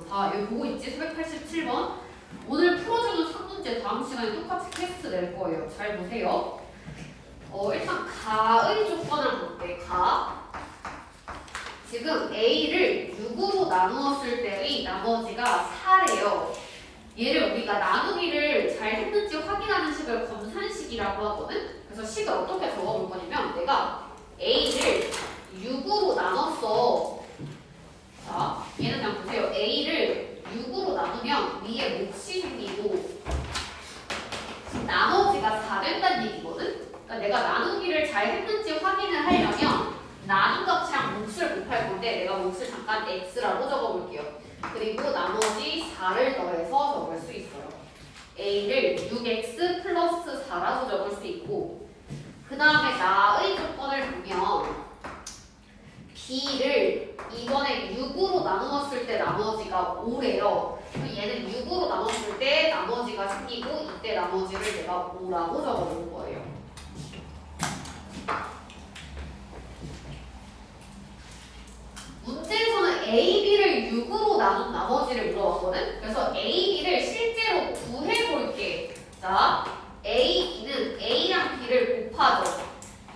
자, 여기 보고 있지? 487번. 오늘 풀어주는 3문제 다음 시간에 똑같이 테스트 낼 거예요. 잘 보세요. 일단 가의 조건을 볼게. 가. 지금 A를 6으로 나누었을 때의 나머지가 4래요. 얘를 우리가 나누기를 잘 했는지 확인하는 식을 검산식이라고 하거든? 그래서 식을 어떻게 적어볼 거냐면 내가 A를 6으로 나눴어. 자, 얘는 그냥 보세요. A를 6으로 나누면 위에 몫이 생기고 나머지가 4 된다는 얘기거든? 그러니까 내가 나누기를 잘 했는지 확인을 하려면 나눈 값이랑 몫을 곱할 건데 내가 몫을 잠깐 x라고 적어볼게요. 그리고 나머지 4를 더해서 적을 수 있어요. a를 6x 플러스 4라고 적을 수 있고 그 다음에 나의 조건을 보면 b를 이번에 6으로 나누었을 때 나머지가 5래요. 얘는 6으로 나눴을 때 나머지가 생기고 이때 나머지를 내가 5라고 적어볼 거예요. 문제에서는 A, B를 6으로 나눈 나머지를 물어봤거든? 그래서 A, B를 실제로 구해볼게. 자, A, B는 A랑 B를 곱하죠.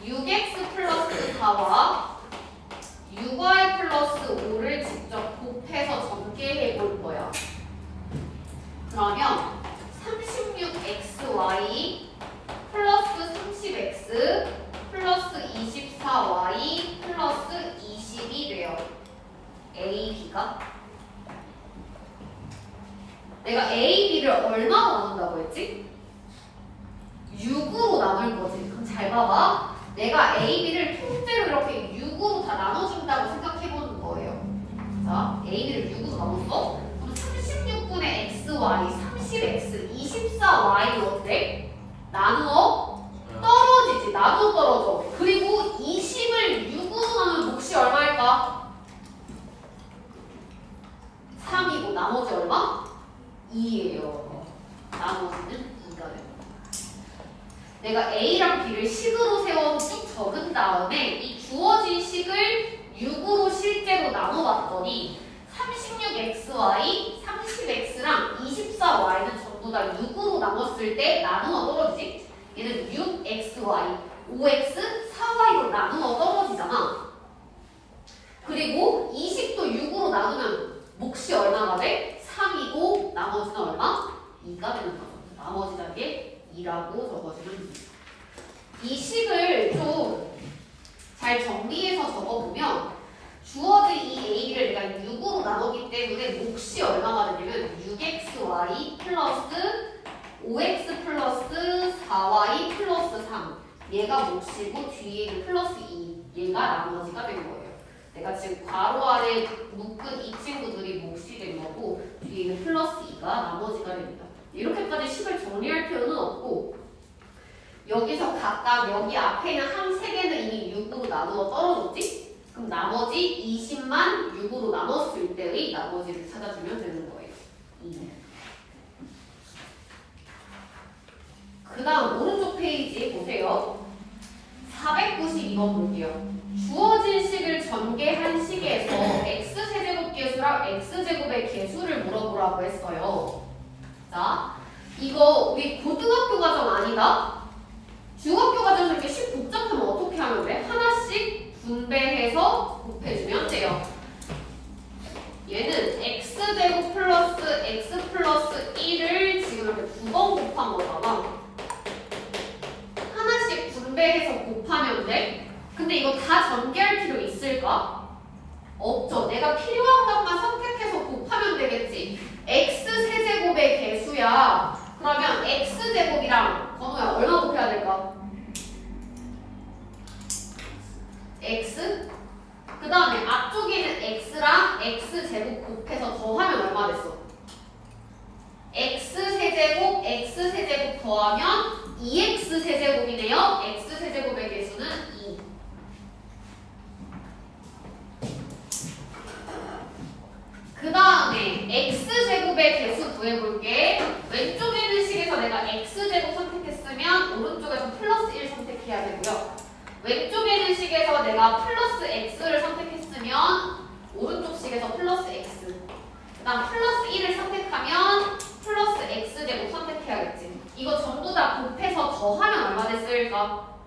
6x 플러스 4와 6y 플러스 5를 직접 곱해서 전개해볼 거야. 그러면 36xy 플러스 30x 플러스 24y 플러스 20이 돼요. A, B가 내가 A, B를 얼마로 나눈다고 했지? 6으로 나눌 거지. 그럼 잘 봐봐. 내가 A, B를 통째로 이렇게 6으로 다 나눠준다고 생각해보는 거예요. 자, A, B를 6으로 나눴어? 그럼 36분의 XY, 30X, 24Y는 어때? 나누어? 떨어지지. 나누어 떨어져. 그리고 20을 6으로 나누면 몫이 얼마일까? 3이고 나머지 얼마? 2예요. 나머지는 2가 됩니다. 내가 A랑 B를 식으로 세워서 쭉 적은 다음에 이 주어진 식을 6으로 실제로 나눠봤더니 36xy, 30x랑 24y는 전부 다 6으로 나눴을 때 나누어 떨어지지? 얘는 6xy, 5x, 4y로 나누어 떨어지잖아. 그리고 20도 6으로 나누면 몫이 얼마가 돼? 3이고 나머지는 얼마? 2가 되는 거죠. 나머지 단계 2라고 적어주면 됩니다. 이 식을 좀 잘 정리해서 적어보면 주어진 이 A를 내가 6으로 나누기 때문에 몫이 얼마가 되냐면 6xy 플러스 5x 플러스 4y 플러스 3 얘가 몫이고 뒤에 있는 플러스 2 얘가 나머지가 된 거예요. 내가 지금 괄호 아래 묶은 이 친구들이 몫이 된 거고 뒤에 있는 플러스 2가 나머지가 됩니다. 이렇게까지 식을 정리할 필요는 없고 여기서 각각 여기 앞에 있는 한 세 개는 이미 6으로 나누어 떨어졌지? 그럼 나머지 20만 6으로 나눴을 때의 나머지를 찾아주면 되는 거예요. 2. 그 다음 오른쪽 페이지 보세요. 492번 볼게요. 주어진 식을 전개한 식에서 x세제곱 계수랑 x제곱의 계수를 물어보라고 했어요. 자, 이거 우리 고등학교 과정 아니다? 중학교 과정에서 이렇게 식 복잡하면 어떻게 하면 돼? 하나씩 분배해서 곱해주면 돼요. 얘는 x제곱 플러스 x 플러스 1을 지금 이렇게 2번 곱한 거잖아. 하나씩 분배해서 곱하면 돼? 근데 이거 다 전개할 필요 있을까? 없죠. 내가 필요한 것만 선택해서 곱하면 되겠지. x세제곱의 계수야. 그러면 x제곱이랑 건우야 얼마 곱해야 될까? x 그 다음에 앞쪽에 있는 x랑 x제곱 곱해서 더하면 얼마 됐어? x세제곱 더하면 2x세제곱이네요. x세제곱의 계수는 2. 그 다음에 x제곱의 계수 구해볼게. 왼쪽에 있는 식에서 내가 x제곱 선택했으면 오른쪽에서 플러스 1 선택해야 되고요. 왼쪽에 있는 식에서 내가 플러스 x를 선택했으면 오른쪽 식에서 플러스 x. 그 난 플러스 1을 선택하면 플러스 x제곱 선택해야겠지. 이거 전부 다 곱해서 더하면 얼마 됐을까?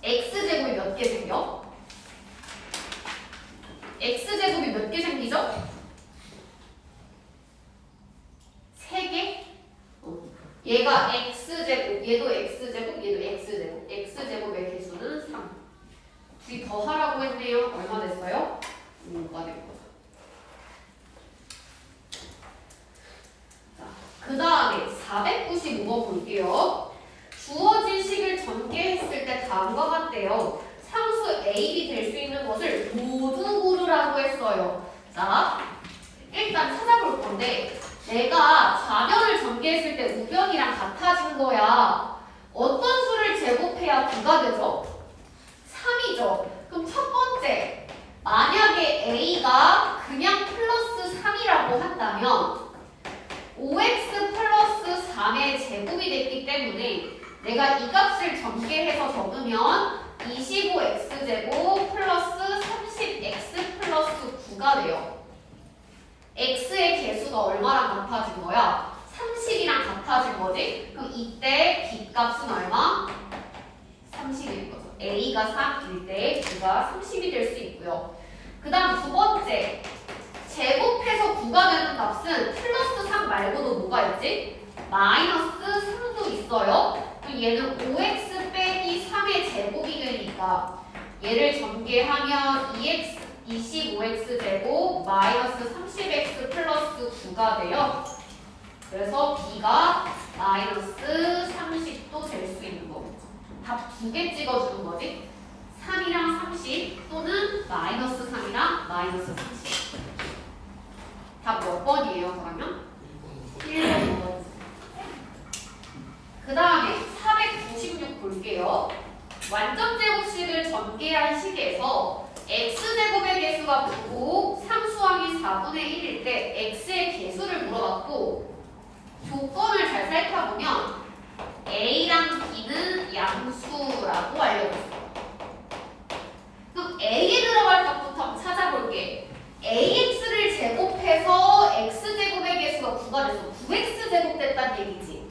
x제곱이 몇 개 생겨? x제곱이 몇 개 생기죠? 3개? 얘가 x제곱, 얘도 x제곱, 얘도 x제곱. x제곱의 개수는 3. 둘이 더하라고 했네요. 얼마 됐어요? 5가 된 거죠. 자, 그 다음에 495번 볼게요. 주어진 식을 전개했을 때 다음과 같대요. 상수 a, b 될 수 있는 것을 모두 고르라고 했어요. 자, 일단 찾아볼 건데 내가 좌변을 전개했을 때 우변이랑 같아진 거야. 어떤 수를 제곱해야 9가 되죠? 3이죠. 그럼 첫 번째, 만약에 a가 그냥 플러스 3이라고 한다면 5x 플러스 3의 제곱이 됐기 때문에 내가 이 값을 전개해서 적으면 25x제곱 플러스 30x 플러스 9가 돼요. x의 개수가 얼마랑 같아진 거야? 30이랑 같아진 거지? 그럼 이때 b 값은 얼마? 30일 거죠. a가 3일 때 b가 30이 될 수 있고요. 그 다음 두 번째, 제곱해서 9가 되는 값은 플러스 3 말고도 뭐가 있지? 마이너스 3도 있어요. 그럼 얘는 5x 빼기 3의 제곱이 되니까 얘를 전개하면 25x 제곱 마이너스 30x 플러스 9가 돼요. 그래서 b가 마이너스 30도 될 수 있는 거겠죠. 답 2개 찍어주는 거지. 3이랑 30 또는 마이너스 3이랑 마이너스 30. 답 몇 번이에요 그러면? 1번, 5번. 그 다음에 496 볼게요. 완전 제곱식을 전개한 식에서 x제곱의 개수가 9고 상수항이 4분의 1일 때 x의 개수를 물어봤고 조건을 잘 살펴보면 a랑 b는 양수라고 알려줬어. 그럼 a에 들어갈 값부터 한번 찾아볼게. ax를 제곱해서 x제곱의 개수가 9가 돼서 9x제곱 됐다는 얘기지.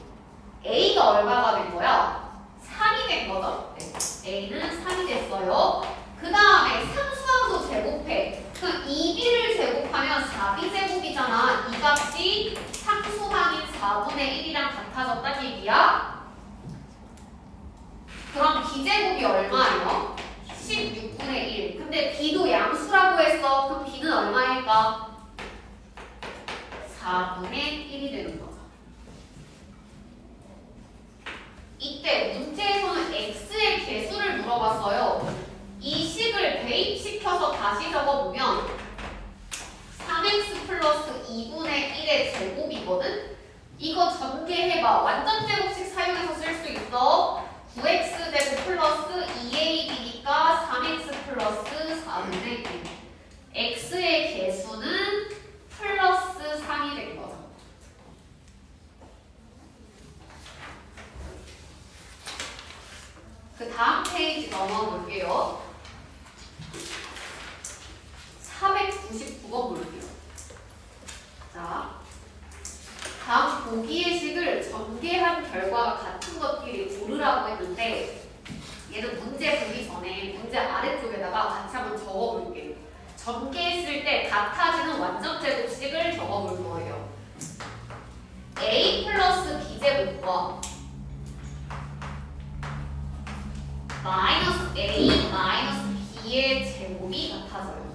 a가 얼마가 된 거야? 3이 된 거죠? 네. a는 3이 됐어요. 그 다음에 상수항도 제곱해. 그럼 2b를 제곱하면 4b제곱이잖아. 이 값이 상수항인 4분의 1이랑 같아졌다는 얘기야. 그럼 b제곱이 얼마예요? 16분의 1. 근데 b도 양수라고 했어. 그럼 b는 얼마일까? 4분의 1이 되는 거죠. 이때 문제에서는 x의 개수를 물어봤어요. 이 식을 대입시켜서 다시 적어보면 3x 플러스 2분의 1의 제곱이거든? 이거 전개해봐. 완전 제곱식 사용해서 쓸 수 있어. 9x제곱 플러스 2ab니까 3x 플러스 4분의 1. x의 개수는 플러스 3이 된 거죠. 그 다음 페이지 넘어가 볼게요. 499번 볼게요. 자, 다음 보기의 식을 전개한 결과가 같은 것끼리 고르라고 했는데 얘는 문제 보기 전에 문제 아래쪽에다가 같이 한번 적어볼게요. 전개했을 때 같아지는 완전 제곱식을 적어볼 거예요. a 플러스 b제곱과 마이너스 a 마이너스 b의 제곱이 같아져요.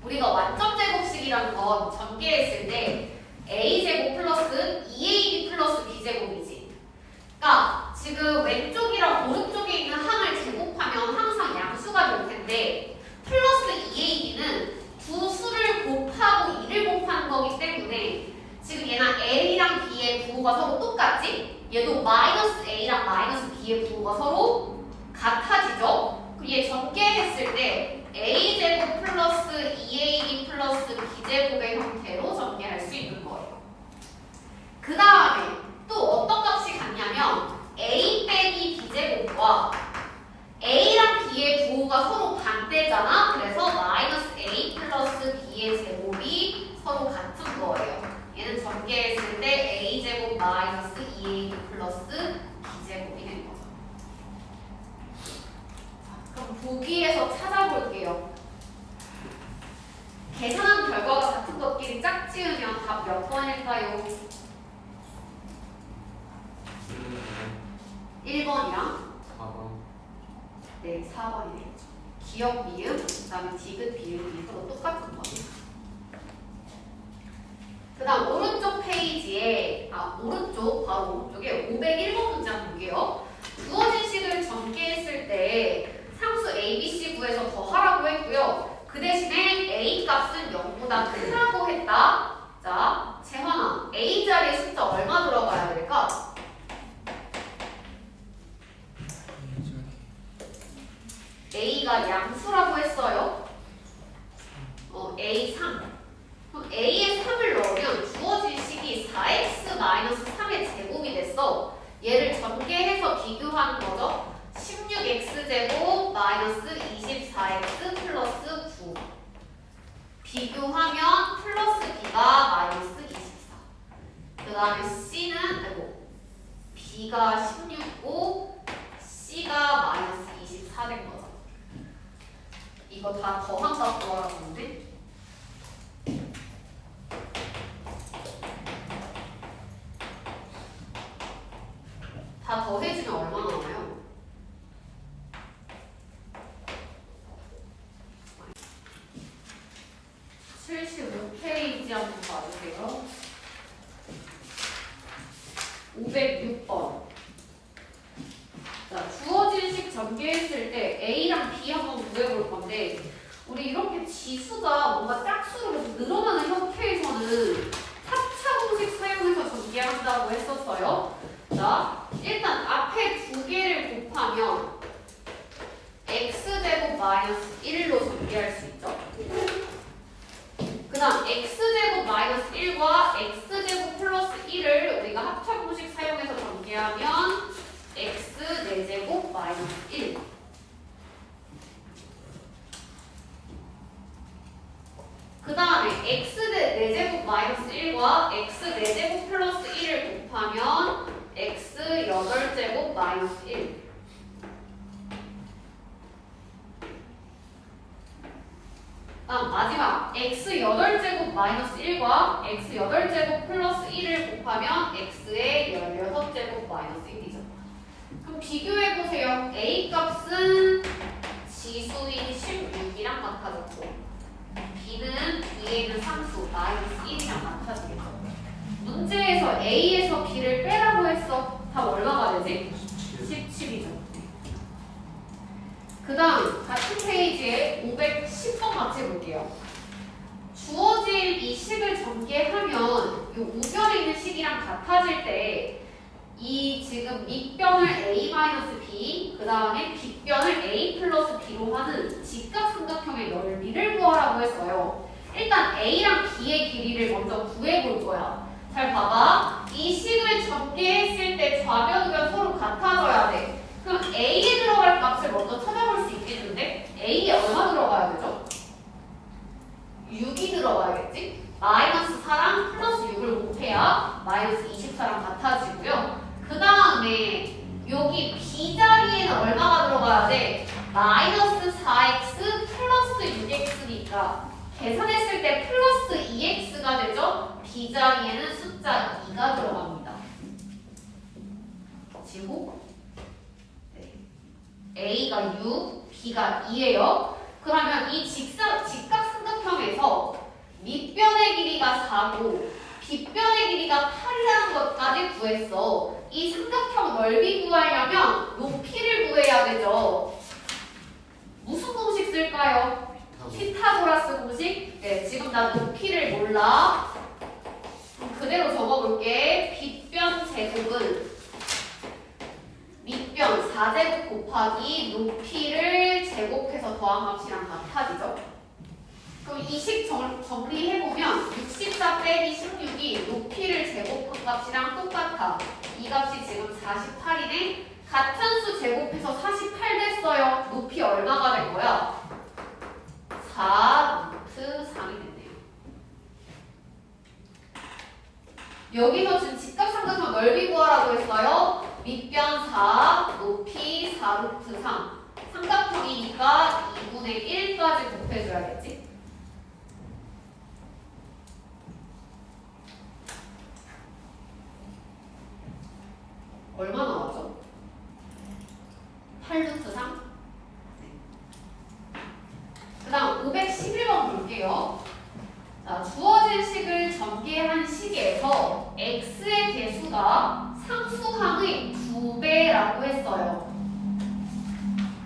우리가 완전 제곱식이라는 건 전개했을 때 a제곱 플러스 2ab 플러스 b제곱이지. 그러니까 지금 왼쪽이랑 오른쪽에 있는 항을 제곱하면 항상 양수가 될 텐데 플러스 2ab는 두 수를 곱하고 2를 곱하는 거기 때문에 지금 얘는 a랑 b의 부호가 서로 똑같지? 얘도 마이너스 a랑 마이너스 b의 부호가 서로 같아지죠? 그럼 얘 전개했을 때 a제곱 플러스 2ab 플러스 b제곱의 형태로 전개할 수 있는 거예요. 그 다음에 또 어떤 값이 같냐면 a 빼기 b제곱과 a랑 b의 부호가 서로 반대잖아? 그래서 마이너스 a 플러스 b의 B의 제곱이 서로 같은 거예요. 얘는 전개했을 때 A제곱 마이너스 2AB 플러스 B제곱이 되는 거죠. 그럼 보기에서 찾아볼게요. 계산한 결과가 같은 것끼리 짝지으면 답 몇 번일까요? 1번이랑 4번. 네, 4번이 되겠죠. 기억 미음, 그 다음에 디귿 비읍이 서로 똑같은 거예요. 그 다음 오른쪽 페이지에, 오른쪽, 바로 오른쪽에 501번 문장 볼게요. 주어진 식을 전개했을 때 상수 ABC 구에서 더하라고 했고요. 그 대신에 A 값은 0보다 크다고 했다. 자, 재환아, A 자리에 숫자 얼마 들어가야 될까? A가 양수라고 했어요. A 3. 그럼 A에 3을 넣으면 주어진 식이 4x-3의 제곱이 됐어. 얘를 전개해서 비교하는 거죠. 16x제곱 마이너스 24x 플러스 9. 비교하면 플러스 b가 마이너스 24. 그 다음에 c는, b가 16고 c가 마이너스 24 된 거죠. 이거 다 더한 값 구하라고 하는데 다 더해지면 얼마나 나와요? (75페이지) 한번 봐주세요. 506번. 자, 주어진 식 전개했을 때 A랑 B 한번 구해볼 건데, 우리 이렇게 지수가 뭔가 짝수로 계속 늘어나는 형태에서는 합차 공식 사용해서 전개한다고 했었어요. 자, 일단 앞에 두 개를 곱하면 x제곱 마이너스 1로 전개할 수 있죠. 그 다음 x제곱 마이너스 1과 x제곱 플러스 1을 우리가 합차 공식 사용해서 전개하면 x 4제곱 마이너스 1. 그 다음에 x 4제곱 마이너스 1과 x 4제곱 플러스 1을 곱하면 x 8제곱 마이너스 1. 다음 마지막 x 8제곱 마이너스 1과 x 8제곱 플러스 1을 곱하면 x의 16제곱 마이너스 1이죠. 그럼 비교해보세요. A 값은 지수인 16이랑 같아졌고 B는 뒤에 있는 상수 마이너스 1이랑 같아지겠죠. 문제에서 A에서 B를 빼라고 했어. 답 얼마가 되지? 17이죠. 그 다음 같은 페이지에 510번 같이 볼게요. 주어진 이 식을 전개하면 이 우변에 있는 식이랑 같아질 때 이 지금 밑변을 A-B, 그 다음에 빗변을 A 플러스 B로 하는 직각삼각형의 넓이를 구하라고 했어요. 일단 A랑 B의 길이를 먼저 구해볼 거야. 잘 봐봐. 이 식을 전개했을 때 좌변, 우변 서로 같아져야 돼. 그럼 A에 들어갈 값을 먼저 찾아볼 수 있겠는데 A에 얼마 들어가야 되죠? 6이 들어가야겠지? 마이너스 4랑 플러스 6을 곱해야 마이너스 24랑 같아지고요. 그 다음에 여기 B 자리에는 얼마가 들어가야 돼? 마이너스 4x 플러스 6x니까 계산했을 때 플러스 2x가 되죠? B 자리에는 숫자 2가 들어갑니다. 그리고 A가 6, B가 2예요. 그러면 이 직각삼각형에서 밑변의 길이가 4고 빗변의 길이가 8이라는 것까지 구했어. 이 삼각형 넓이 구하려면 높이를 구해야 되죠. 무슨 공식 쓸까요? 피타고라스 공식? 네, 지금 나 높이를 몰라. 그대로 적어볼게. 빗변 제곱은 밑변 4제곱 곱하기 높이를 제곱해서 더한 값이랑 같아지죠? 그럼 이 식 정리해보면 64 빼기 16이 높이를 제곱한 값이랑 똑같아. 이 값이 지금 48이네. 같은 수 제곱해서 48 됐어요. 높이 얼마가 된 거야? 4 루트 3이 됐네요. 여기서 지금 직각삼각형 넓이 구하라고 했어요. 밑변 4, 높이 4루트 3. 삼각형이니까 2분의 1까지 곱해줘야겠지? 얼마 나왔죠? 8루트 3? 그 다음 511번 볼게요. 자, 주어진 식을 전개한 식에서 x의 개수가 상수항의 2배라고 했어요.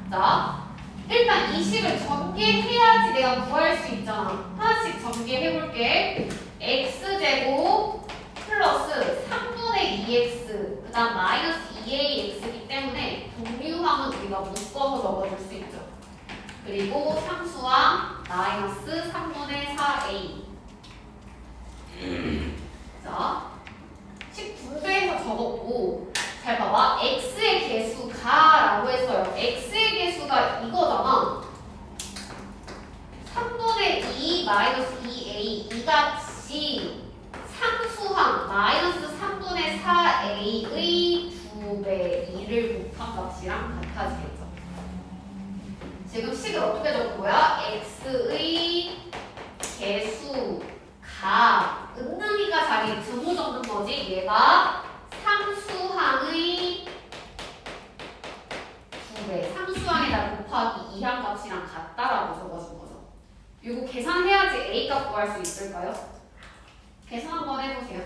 자, 일단 이 식을 전개해야지 내가 구할 수 있잖아. 하나씩 전개해볼게. x제곱 플러스 3분의 2x 그 다음 마이너스 2ax이기 때문에 동류항은 우리가 묶어서 적어줄 수 있죠. 그리고 상수항 마이너스 3분의 4a. 자, 식 분배해서 적었고, 잘 봐봐. x의 개수가 라고 했어요. x의 개수가 이거잖아. 3분의 2 마이너스 2a 이같이 상수항 마이너스 3분의 4a의 2배 2를 곱한 값이랑 같아지겠죠. 지금 식을 어떻게 적은 거야? x의 개수가 은능이가 자기 등호 적는 거지. 얘가 상수항의 2배 상수항에다 곱하기 2항 값이랑 같다라고 적어준 거죠. 이거 계산해야지 a 값 구할 수 있을까요? 계산 한번 해보세요.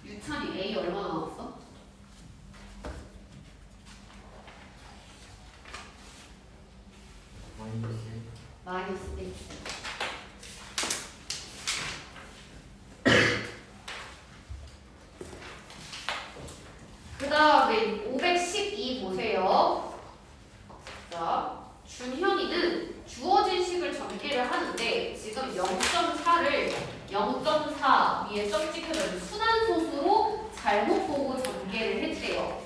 유찬이 a 얼마 나왔어? 마이너스 1. 그 다음에 512 보세요. 자, 준현이는 주어진 식을 전개를 하는데 지금 0.4를 0.4 위에 점 찍혀져 순환소수로 잘못 보고 전개를 했대요.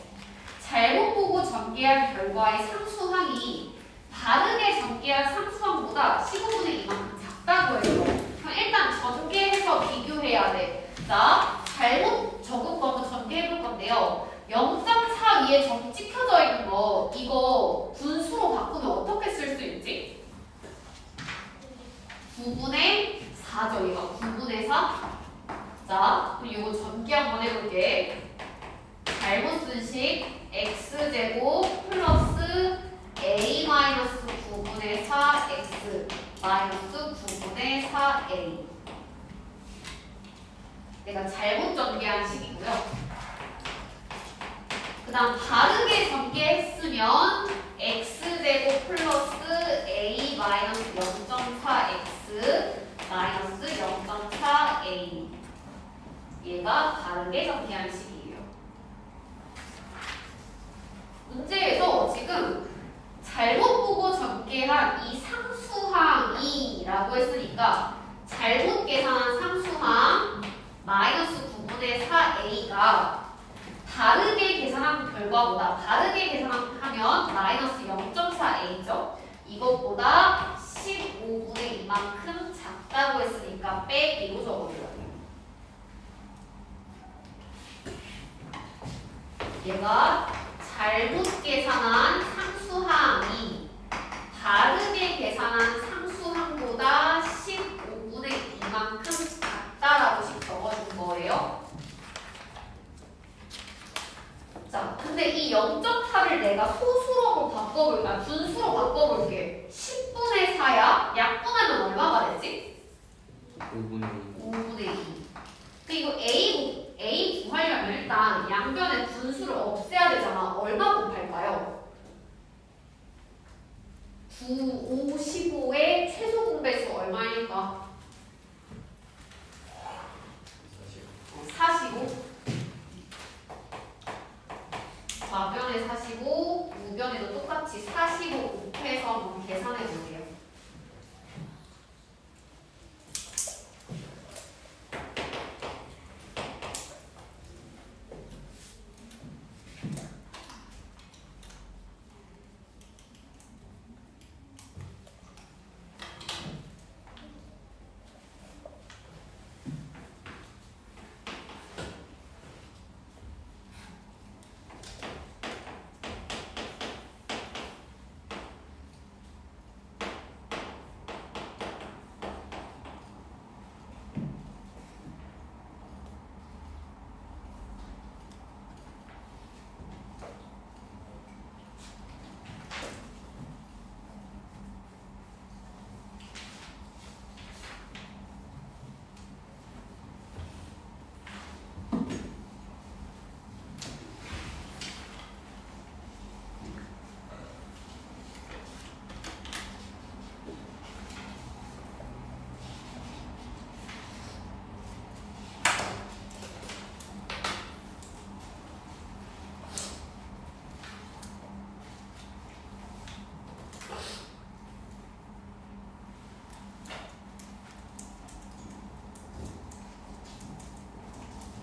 잘못 보고 전개한 결과의 상수항이 바르게 전개한 상수항보다 15분의 2만큼 작다고 해서 그럼 일단 전개해서 비교해야 돼. 자, 잘못 적은 거는 전개해볼 건데요. 0.4 위에 점 찍혀져 있는 거 이거 분수로 바꾸면 어떻게 쓸 수 있지? 9분의 4죠. 이거 9분의 4. 자, 그럼 이거 전개 한번 해볼게. 잘못 쓴 식 x제곱 플러스 a 마이너스 9분의 4x 마이너스 9분의 4a. 내가 잘못 전개한 식이고요. 그 다음 바르게 전개했으면 x제곱 플러스 a 마이너스 0.4x 마이너스 0.4a. 얘가 바르게 전개한 식이에요. 문제에서 지금 잘못 보고 전개한 이 상수항이라고 했으니까 잘못 계산한 상수항 마이너스 9분의 4a가 바르게 계산한 결과보다 바르게 계산하면 마이너스 0.4a죠. 이것보다 15분의 2만큼 작다고 했으니까 빼기로 적어줘야 돼요. 얘가 잘못 계산한 상수항이 바르게 계산한 상수항보다 15분의 2만큼 작다라고 적어준 거예요. 자, 근데 이 0.4를 내가 소수로 바꿔볼까? 분수로 바꿔볼게. 10분의 4야? 약분하면 얼마가 되지? 5분의 2. 근데 이거 A 구하려면 일단 양변에 분수를 없애야 되잖아. 얼마 곱할까요? 9, 5, 15의 최소 공배수 얼마일까? 45. 좌변에 45, 우변에도 똑같이 45 곱해서 한번 계산해 볼게요.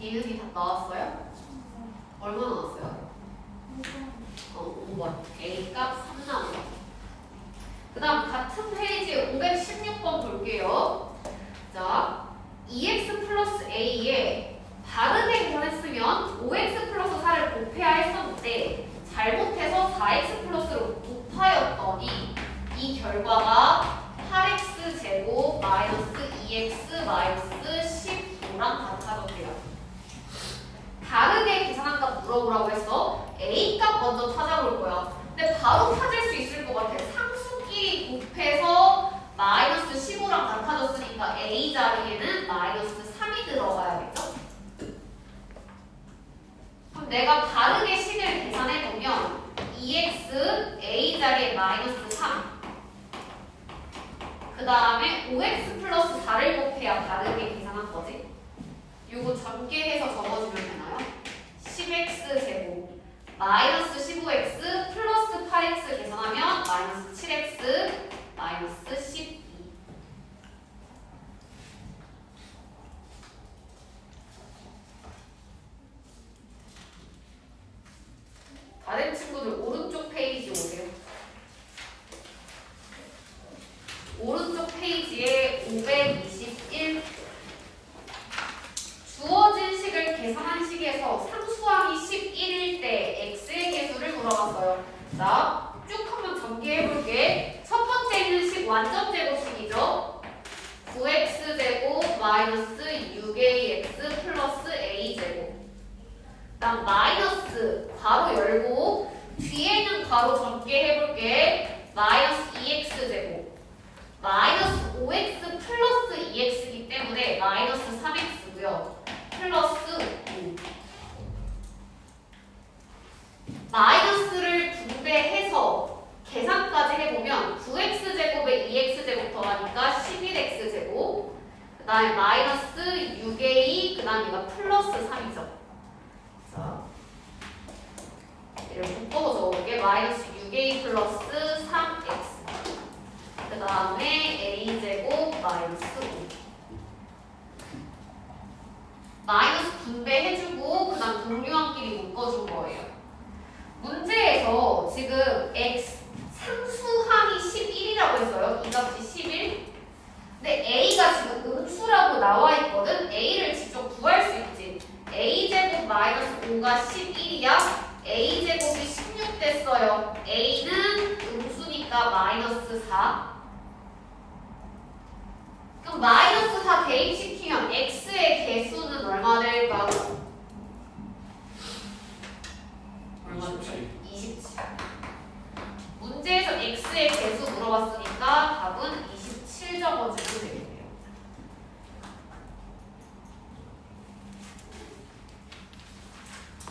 이응이 다 나왔어요? 얼마나 나왔어요? 5번. A 값 3 나오죠. 그 다음 같은 페이지 516번 볼게요. 자, 2x 플러스 a에 다르게 보냈으면 5x 플러스 4를 곱해야 했었는데 잘못해서 4x 플러스로 곱하였더니 이 결과가 8x 제곱 마이너스 2x 마이너스 15랑 같아졌대요. 다르게 계산한 값 물어보라고 했어. A 값 먼저 찾아볼 거야. 근데 바로 찾을 수 있을 것 같아. 상수끼리 곱해서 마이너스 15랑 같아졌으니까 A 자리에는 마이너스 3이 들어가야겠죠? 그럼 내가 다르게 식을 계산해보면 2x A 자리에 마이너스 3, 그 다음에 5x 플러스 4를 곱해야 다르게 계산한 거지. 요거 전개해서 적어주면 되나요? 10x 제곱 마이너스 15x 플러스 8x 계산하면 마이너스 7x 마이너스 12. 다른 친구들 오른쪽 페이지 오세요. 오른쪽 페이지에 521. 주어진 식을 계산한 식에서 상수항이 11일 때 x의 개수를 물어봤어요. 자, 쭉 한번 전개해볼게. 첫 번째 있는 식 완전 제곱식이죠. 9x 제곱 마이너스 6ax 플러스 a 제곱. 그다음 마이너스 괄호 열고 뒤에 있는 괄호 전개해볼게. 마이너스 2x 제곱 마이너스 5x 플러스 2x이기 때문에 마이너스 3x고요. 플러스 5. 마이너스를 분배해서 계산까지 해보면 9x제곱에 2x제곱 더하니까 11x제곱, 그 다음에 마이너스 6a, 그 다음에 이거 플러스 3이죠. 자, 이렇게 묶어서 적어볼게. 마이너스 6a 플러스 3x, 그 다음에 a제곱 마이너스 5. 마이너스 분배해주고 그 다음 동류항끼리 묶어준 거예요. 문제에서 지금 x 상수항이 11이라고 했어요. 이 값이 11. 근데 a가 지금 음수라고 나와 있거든. a를 직접 구할 수 있지. a제곱 마이너스 5가 11이야. a제곱이 16 됐어요. a는 음수니까 마이너스 4. 그럼 마이너스 4 대입시키면 x의 개수는 얼마 될까? 얼마 될까? 27. 문제에서 x의 개수 물어봤으니까 답은 27 적어주면 되겠네요.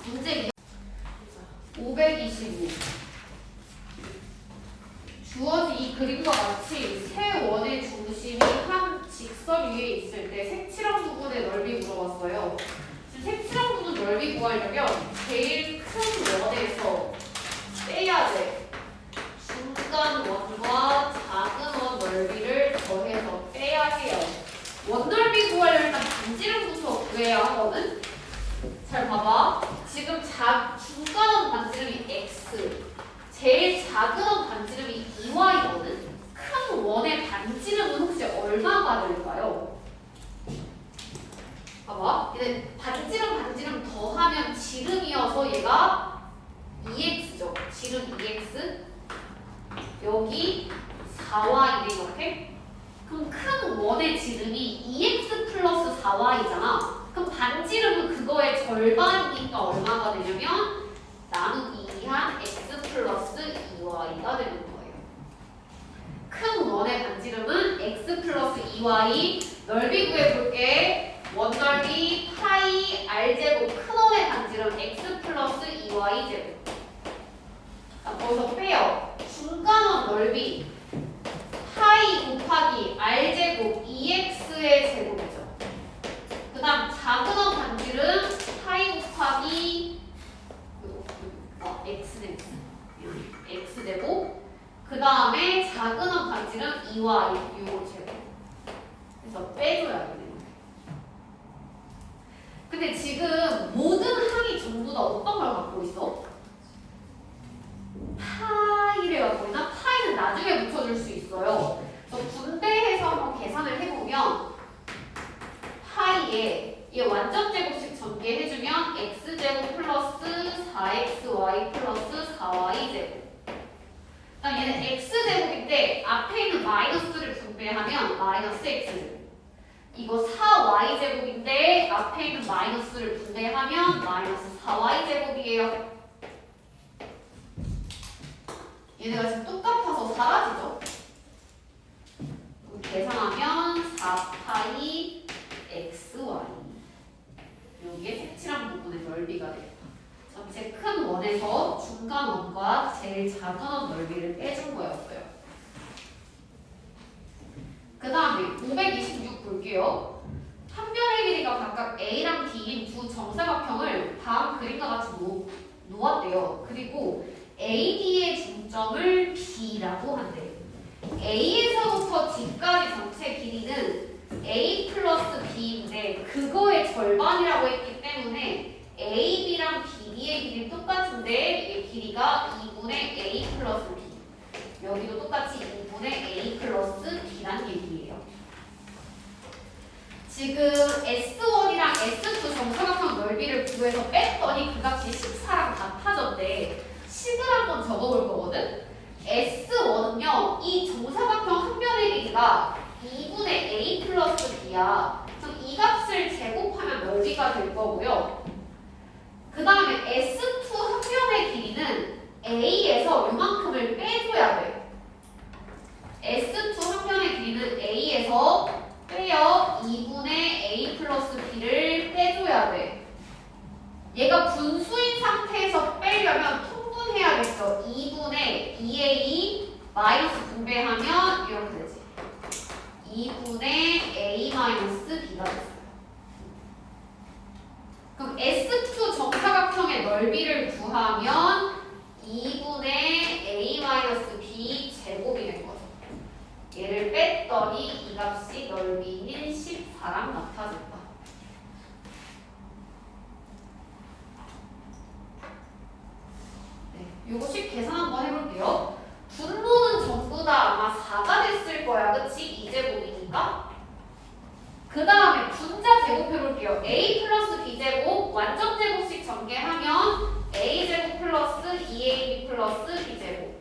문제 525. 주어진 이 그림과 같이 세 원의 중심이 한 직선 위에 있을 때 색칠한 부분의 넓이 물어봤어요. 지금 색칠한 부분 넓이 구하려면 제일 큰 원에서 빼야 돼. 중간 원과 작은 원 넓이를 더해서 빼야 해요. 원 넓이 구하려면 일단 반지름부터 구해야 하거든. 잘 봐봐. 지금 중간 원 반지름이 x, 제일 작은 원 반지름이 2y거든. 큰 원의 반지름은 혹시 얼마가 될까요? 봐봐. 이제 반지름 더하면 지름이어서 얘가 2x죠. 지름 2x. 여기 4y네 이렇게. 그럼 큰 원의 지름이 2x 플러스 4y잖아. 그럼 반지름은 그거의 절반이니까 얼마가 되냐면 나누기 2한 x 플러스 2y가 되는 거예요. 큰 원의 반지름은 x 플러스 2y. 넓이 구해볼게. 원넓이 파이 r제곱, 큰 원의 반지름 x 플러스 2y 제곱. 거기서 빼요. 중간원 넓이 파이 곱하기 r제곱 2x의 제곱이죠. 그 다음 작은 원 반지름 파이 곱하기 x제곱. 그 다음에 작은 원 반지름 2y 요거 제곱. 그래서 빼줘야 돼요. 근데 지금 어떤 걸 갖고 있어? 파이를 갖고 있나? 파이는 나중에 붙여줄 수 있어요. 그래서 분배해서 한번 계산을 해보면 파이에 얘 완전 제곱식 전개해주면 x제곱 플러스 4xy 플러스 4y제곱. 그다음 얘는 x제곱인데 앞에 있는 마이너스를 분배하면 마이너스 x제곱. 이거 4y제곱인데 앞에 있는 마이너스를 분배하면 마이너스 4y제곱이에요. 얘네가 지금 똑같아서 사라지죠? 계산하면 4파이 xy. 여기에 색칠한 부분의 넓이가 돼요. 전체 큰 원에서 중간 원과 제일 작은 원 넓이를 빼준 거였어요. 그 다음에 526 볼게요. 한 변의 길이가 각각 A랑 D인 두 정사각형을 다음 그림과 같이 놓았대요. 그리고 AD의 중점을 B라고 한대요. A에서부터 D까지 전체 길이는 A 플러스 B인데 그거의 절반이라고 했기 때문에 AB랑 BD의 길이는 똑같은데 이게 길이가 2분의 A 플러스 B. 여기도 똑같이 2분의 A 플러스 B란 얘기예요. 지금 S1이랑 S2 정사각형 넓이를 구해서 뺐더니 그 값이 14랑 같아졌대. 식을 한번 적어볼 거거든? S1은요, 이 정사각형 한 변의 길이가 2분의 A 플러스 B야. 그럼 이 값을 제곱하면 넓이가 될 거고요. 그 다음에 S2 한 변의 길이는 A에서 요만큼을 빼줘야 돼. S2 한 변의 길이는 A에서 빼요. 2분의 A 플러스 B를 빼줘야 돼. 얘가 분수인 상태에서 빼려면 통분해야겠어. 2분의 2A 마이너스 분배하면 이렇게 되지. 2분의 A 마이너스 B가 됐어요. 그럼 S2 정사각형의 넓이를 구하면 2분의 A 마이너스 B 제곱이 된 거죠. 얘를 뺐더니 이 값이 넓이인 14랑 같아졌다. 네, 요거씩 계산 한번 해볼게요. 분모는 전부 다 아마 4가 됐을 거야. 그치? 2제곱이니까. 그 다음에 분자 제곱해볼게요. A 플러스 B제곱 완전 제곱식 전개하면 A제곱 플러스 2AB 플러스 B제곱.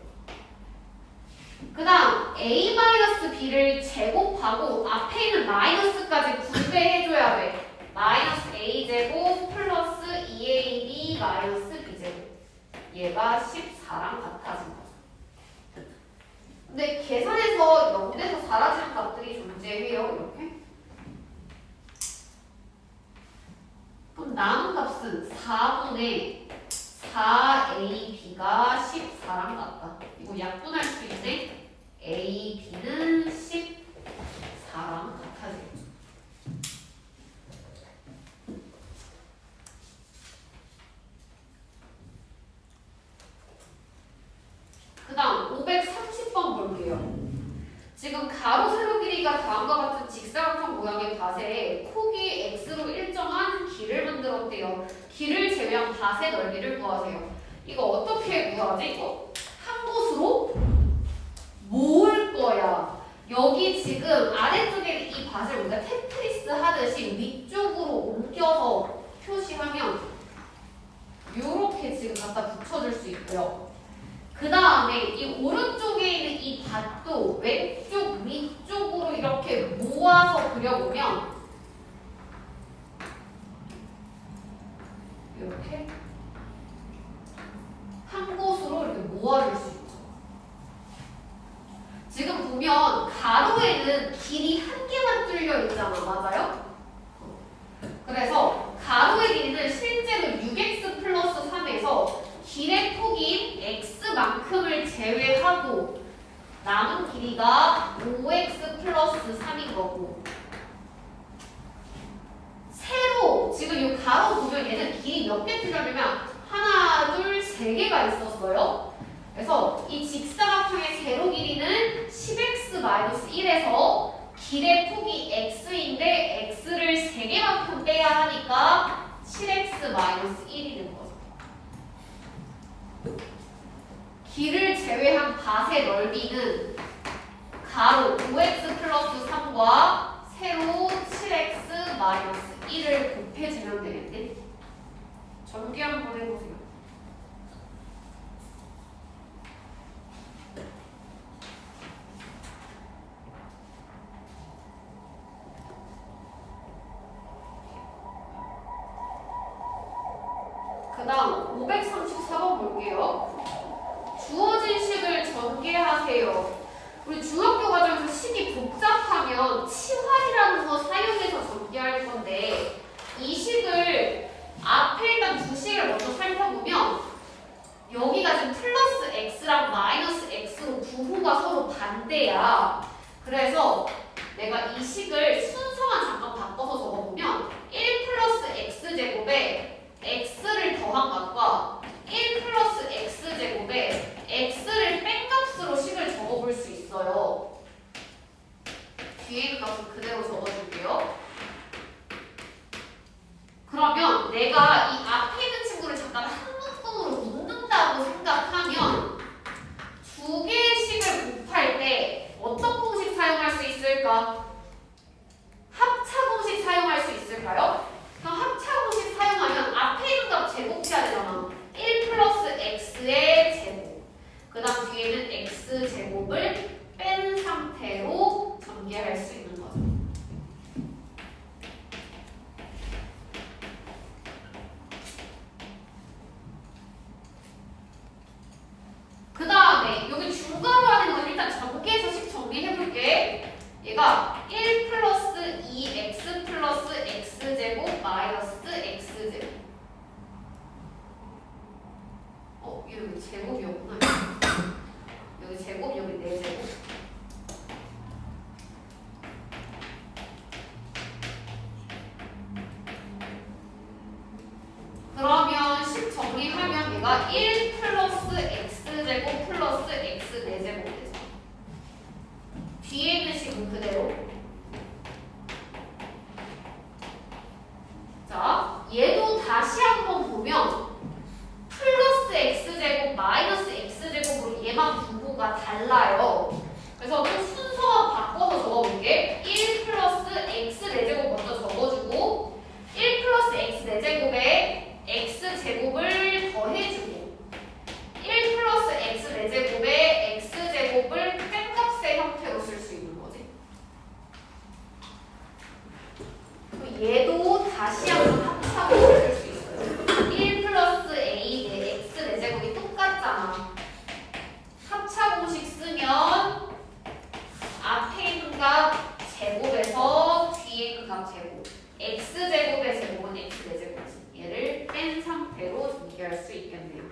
그 다음 A 마이너스 B를 제곱하고 앞에 있는 마이너스까지 분배해줘야 돼. 마이너스 A제곱 플러스 2AB 마이너스 B제곱. 얘가 14랑 같아진 거죠. 근데 계산해서 0에서 사라지는 값들이 존재해요. 이렇게. 그럼 남은 값은 4분의 4AB가 14랑 같다. 이거 약분할 수 있네. AB는 14랑 같아지겠죠. 그 다음 530번 볼게요. 지금 가로 세로 길이가 다음과 같은 직사각형 모양의 밭에 폭이 x로 일정한 길을 만들었대요. 길을 제외한 밭의 넓이를 구하세요. 이거 어떻게 구하지? 이거 한 곳으로 모을 거야. 여기 지금 아래쪽에 이 밭을 우리가 테트리스 하듯이 위쪽으로 옮겨서 표시하면 이렇게 지금 갖다 붙여줄 수 있고요. 그 다음에 이 오른쪽에 있는 이 밭도 왼쪽 위쪽으로 이렇게 모아서 그려보면 이렇게 한 곳으로 이렇게 모아줄 수 있죠. 지금 보면 가로에는 길이 한 개만 뚫려 있잖아. 맞아요? 그래서 가로의 길이는 실제로 6x 플러스 3에서 길의 폭인 x만큼을 제외하고 남은 길이가 5x 플러스 3인 거고, 세로 지금 이 가로 보면 얘는 길이 몇 개 틀려주면 하나, 둘, 세 개가 있었어요. 그래서 이 직사각형의 세로 길이는 10x-1에서 길의 폭이 x인데 x를 3개만큼 빼야 하니까 7x-1이 된 거죠. 길을 제외한 밭의 넓이는 가로 5x 플러스 3과 세로 7x 마이너스 1을 곱해주면 되겠네. 전개 한번 해보세요. 그 다음 534번 볼게요. 주어진 식을 전개하세요. 우리 중학교 과정에서 식이 복잡하면 치환이라는 거 사용해서 전개할 건데 이 식을 앞에 일단 두 식을 먼저 살펴보면 여기가 지금 플러스 x랑 마이너스 x로 부호가 서로 반대야. 그래서 내가 이 식을 순서만 잠깐 바꿔서 적어보면 1 플러스 x제곱에 x를 더한 값과 1 플러스 x제곱에 x를 뺀 값으로 식을 적어볼 수 있어요. 뒤에 있는 값은 그대로 적어줄게요. 그러면 내가 이 앞에 있는 친구를 잠깐 한 묶음으로 묶는다고 생각하면 두 개의 식을 곱할 때 어떤 공식 사용할 수 있을까? 합차 공식 사용할 수 있을까요? 그럼 합차 공식 사용하면 앞에 있는 값 제곱해야 되잖아. 1 플러스 x의 제곱. 그 다음 뒤에는 x제곱을 뺀 상태로 전개할 수 있는 거죠. 그 다음에 여기 중괄호 하는 건 일단 전개해서 식 정리해볼게. 얘가 1 플러스 2x 플러스 x제곱 마이너스 x제곱. 여기 제곱이었구나. 여기 제곱, 여기 4제곱. 그러면 식 정리하면 얘가 1 플러스 x제곱 플러스 x 4제곱 되죠. 뒤에 있는 식은 그대로. 자, 얘도 다시 한번 보면 플러스 x제곱 마이너스 x제곱으로 얘만 부호가 달라요. 그래서 좀 순서만 바꿔서 적어볼게. 1 플러스 x 4제곱 먼저 적어주고 1 플러스 x 4제곱에 x제곱을 더해주고 1 플러스 x 4제곱에 x제곱을 뺀 값의 형태로 쓸 수 있는 거지. 얘도 다시 한번 합차로 쓸 수 있어요. 1 플러스 a 대 x 4제곱이 똑같잖아. 합차 공식 쓰면 앞에 있는 값 제곱에서 뒤에 있는 값 제곱. x제곱의 제곱은 x 4제곱이지. 얘를 뺀 상태로 전개할 수 있겠네요.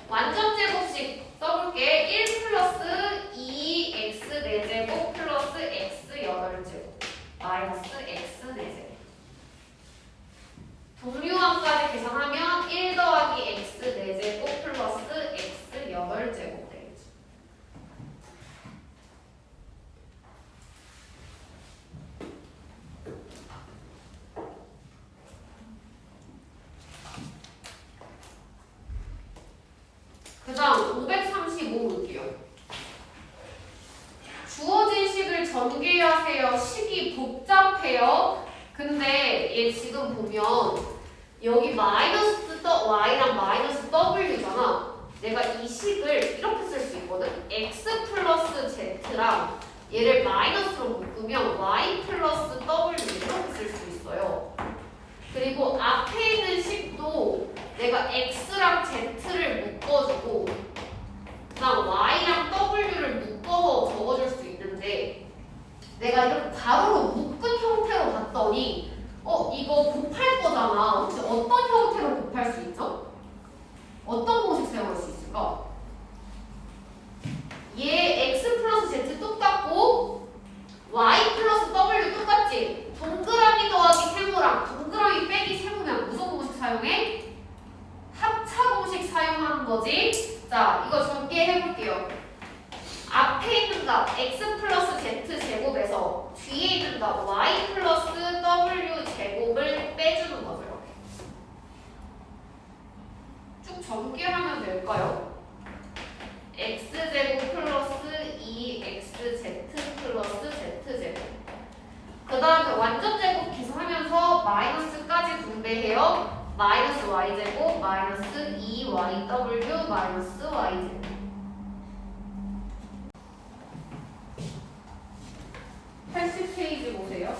완전 제곱식 써볼게. 1 플러스 2x 4제곱 플러스 x 8제곱 마이너스 x 4제곱. 동류항까지 계산하면 1 더하기 x 4제곱 플러스 x 8제곱 되겠죠. 그 다음 535 볼게요. 주어진 식을 전개하세요. 식이 복잡해요. 근데 얘 지금 보면 여기 마이너스 y랑 마이너스 w잖아. 내가 이 식을 이렇게 쓸 수 있거든. x 플러스 z랑 얘를 마이너스로 묶으면 y 플러스 w 이렇게 쓸 수 있어요. 그리고 앞에 있는 식도 내가 x랑 z를 묶어주고 그다음 y랑 w를 묶어서 적어줄 수 있는데 내가 이렇게 가로로 묶은 형태로 봤더니 이거 곱할 거잖아. 혹시 어떤 형태로 곱할 수 있죠? 어떤 공식 사용할 수 있을까? 얘 x 플러스 z 똑같고 y 플러스 w 똑같지? 동그라미 더하기 세모랑 동그라미 빼기 세모면 무슨 공식 사용해? 합차 공식 사용하는 거지. 자, 이거 전개해볼게요. 앞에 있는 값 x 플러스 z 제곱에서 뒤에 있는 값 y 플러스 w 제곱을 빼주는 거죠. 이렇게. 분배해요. 마이너스 y제곱 마이너스 2yw 마이너스 y제곱. 80페이지 보세요.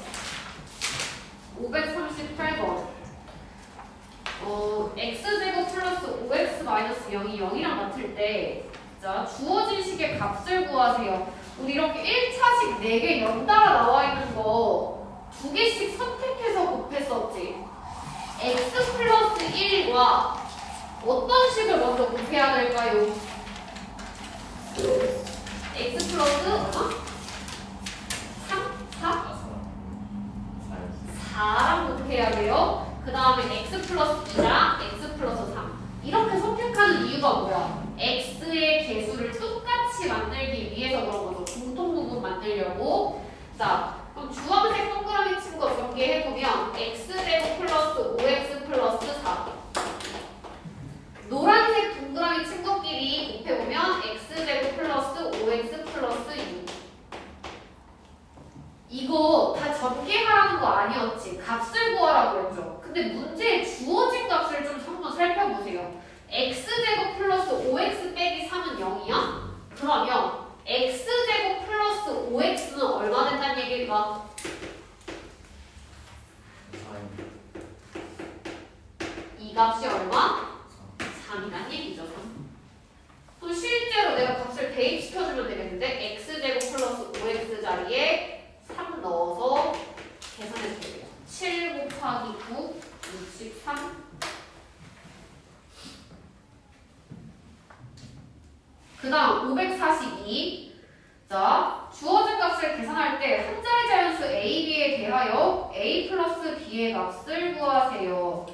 538번. x제곱 플러스 5x 마이너스 0이 0이랑 같을 때, 자, 주어진 식의 값을 구하세요. 우리 이렇게 1차식 4개 연달아 나와 있는 거 2개씩 선택해서 곱했었지. x 플러스 1과 어떤 식을 먼저 곱해야 될까요? x 플러스 얼마? 3? 4? 4랑 곱해야 돼요. 그 다음에 x 플러스 2랑 x 플러스 3. 이렇게 선택하는 이유가 뭐야? x의 개수를 똑같이 만들기 위해서 그런 거죠. 공통부분 만들려고. 자, 그럼 주황색 동그라미 친 거 전개해보면 x제곱 플러스 5x 플러스 4. 노란색 동그라미 친 것끼리 곱해보면 x제곱 플러스 5x 플러스 6. 이거 다 전개하라는 거 아니었지. 값을 구하라고 했죠. 근데 문제에 주어진 값을 좀 한번 살펴보세요. x제곱 플러스 5x 빼기 3은 0이야? 그러면 x제곱 플러스 5x는 얼마 된다는 얘기일까? 이 값이 얼마? 3이란 얘기죠. 3. 또 실제로 내가 값을 대입시켜주면 되겠는데 x제곱 플러스 5x 자리에 3 넣어서 계산해도 돼요. 7 곱하기 9, 63. 그 다음 542. 자, 주어진 값을 계산할 때 한 자리 자연수 a, b에 대하여 a 플러스 b의 값을 구하세요.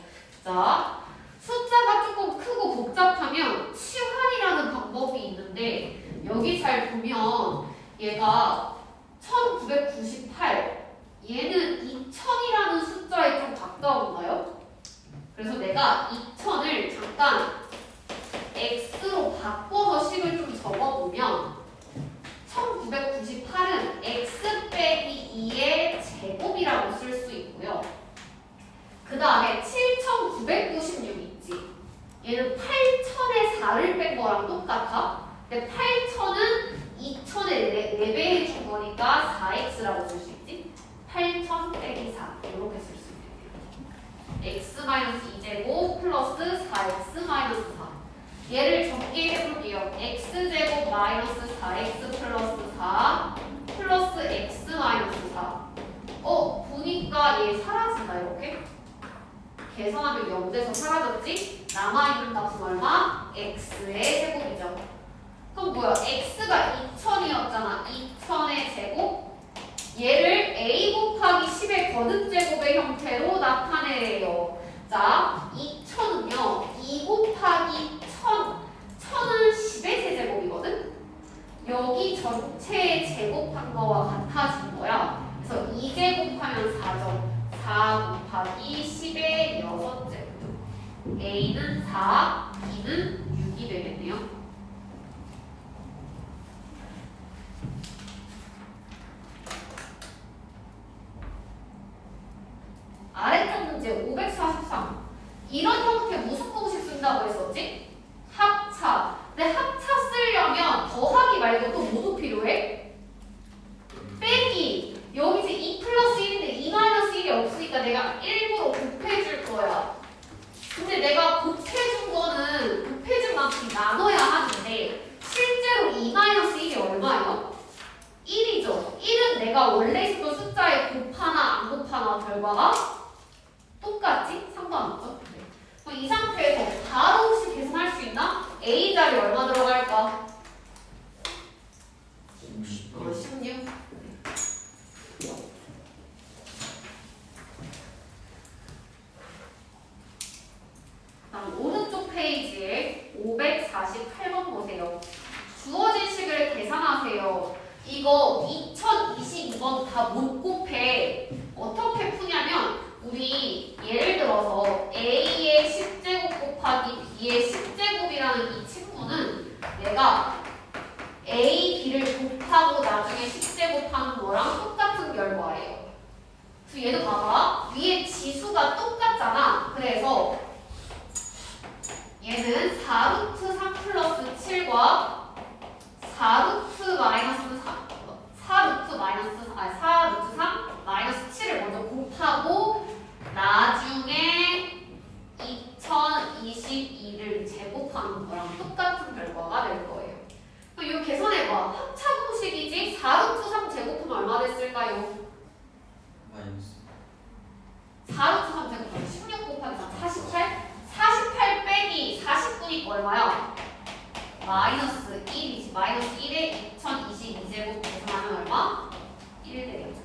자, 숫자가 조금 크고 복잡하면 치환이라는 방법이 있는데 여기 잘 보면 얘가 1998, 얘는 2000이라는 숫자에 좀 가까운가요? 그래서 내가 2000을 잠깐 x로 바꿔서 식을 좀 적어보면 1998은 x 빼기 2의 제곱이라고 쓸 수 있고요. 그 다음에 7996 있지. 얘는 8000에 4를 뺀 거랑 똑같아. 근데 8000은 2000에 4배 해준 거니까 4x라고 쓸 수 있지. 8000 빼기 4 이렇게 쓸 수 있겠네요. x-2제곱 플러스 4x 마이너스 4. 얘를 전개해볼게요. x제곱 마이너스 4x 플러스 4 플러스 x 마이너스 4. 보니까 얘 사라진다 이렇게. 계산하면 0돼서 사라졌지? 남아있는 값은 얼마? x의 제곱이죠. 그럼 뭐야? x가 2000이었잖아. 2000의 제곱? 얘를 a 곱하기 10의 거듭제곱의 형태로 나타내래요. 자, 2000은요. 2 곱하기 1000. 1000은 10의 세제곱이거든? 여기 전체의 제곱한 거와 같아진 거야. 그래서 2제곱하면 4죠. 4 곱하기 10의 6제곱. a는 4, b는 6이 되겠네요. 아래쪽 문제 543. 이런 형태 무슨 공식 쓴다고 했었지? 합차. 근데 합차 쓰려면 더하기 말고 또 뭐도 필요해? 빼기. 여기 이제 2 플러스 1인데 2 마이너스 1이 없으니까 내가 일부러 곱해줄 거야. 근데 내가 곱해준 거는 곱해준 만큼 나눠야 하는데 실제로 2 마이너스 1이 얼마예요? 1이죠. 1은 내가 원래 있었던 숫자에 곱하나 안 곱하나 결과가 똑같지? 상관없죠? 네. 그럼 이 상태에서 바로 혹시 계산할 수 있나? A 자리 얼마 들어갈까? 16. 다음 오른쪽 페이지에 548번 보세요. 주어진 식을 계산하세요. 이거 2022번 다 못 곱해. 어떻게 푸냐면 우리 예를 들어서 A의 10제곱 곱하기 B의 10제곱이라는 이 친구는 내가 A, B를 곱하고 나중에 10제곱하는 거랑 똑같은 결과예요. 그래서 얘도 봐봐. 위에 지수가 똑같잖아. 그래서 얘는 4루트 3 플러스 7과 4루트 마이너스 4루트 마이너스 3 마이너스 7을 먼저 곱하고 나중에 2022를 제곱하는 거랑 똑같은 결과가 될 거예요. 이거 계산해봐. 합차공식이지 4루트 3 제곱하면 얼마 됐을까요? 마이너스 4루트 3 제곱하면 16 곱하기 48? 48 빼기 49니까 얼마야? 마이너스 1이지. 마이너스 1에 2022제곱 계산하면 얼마? 1 되겠죠.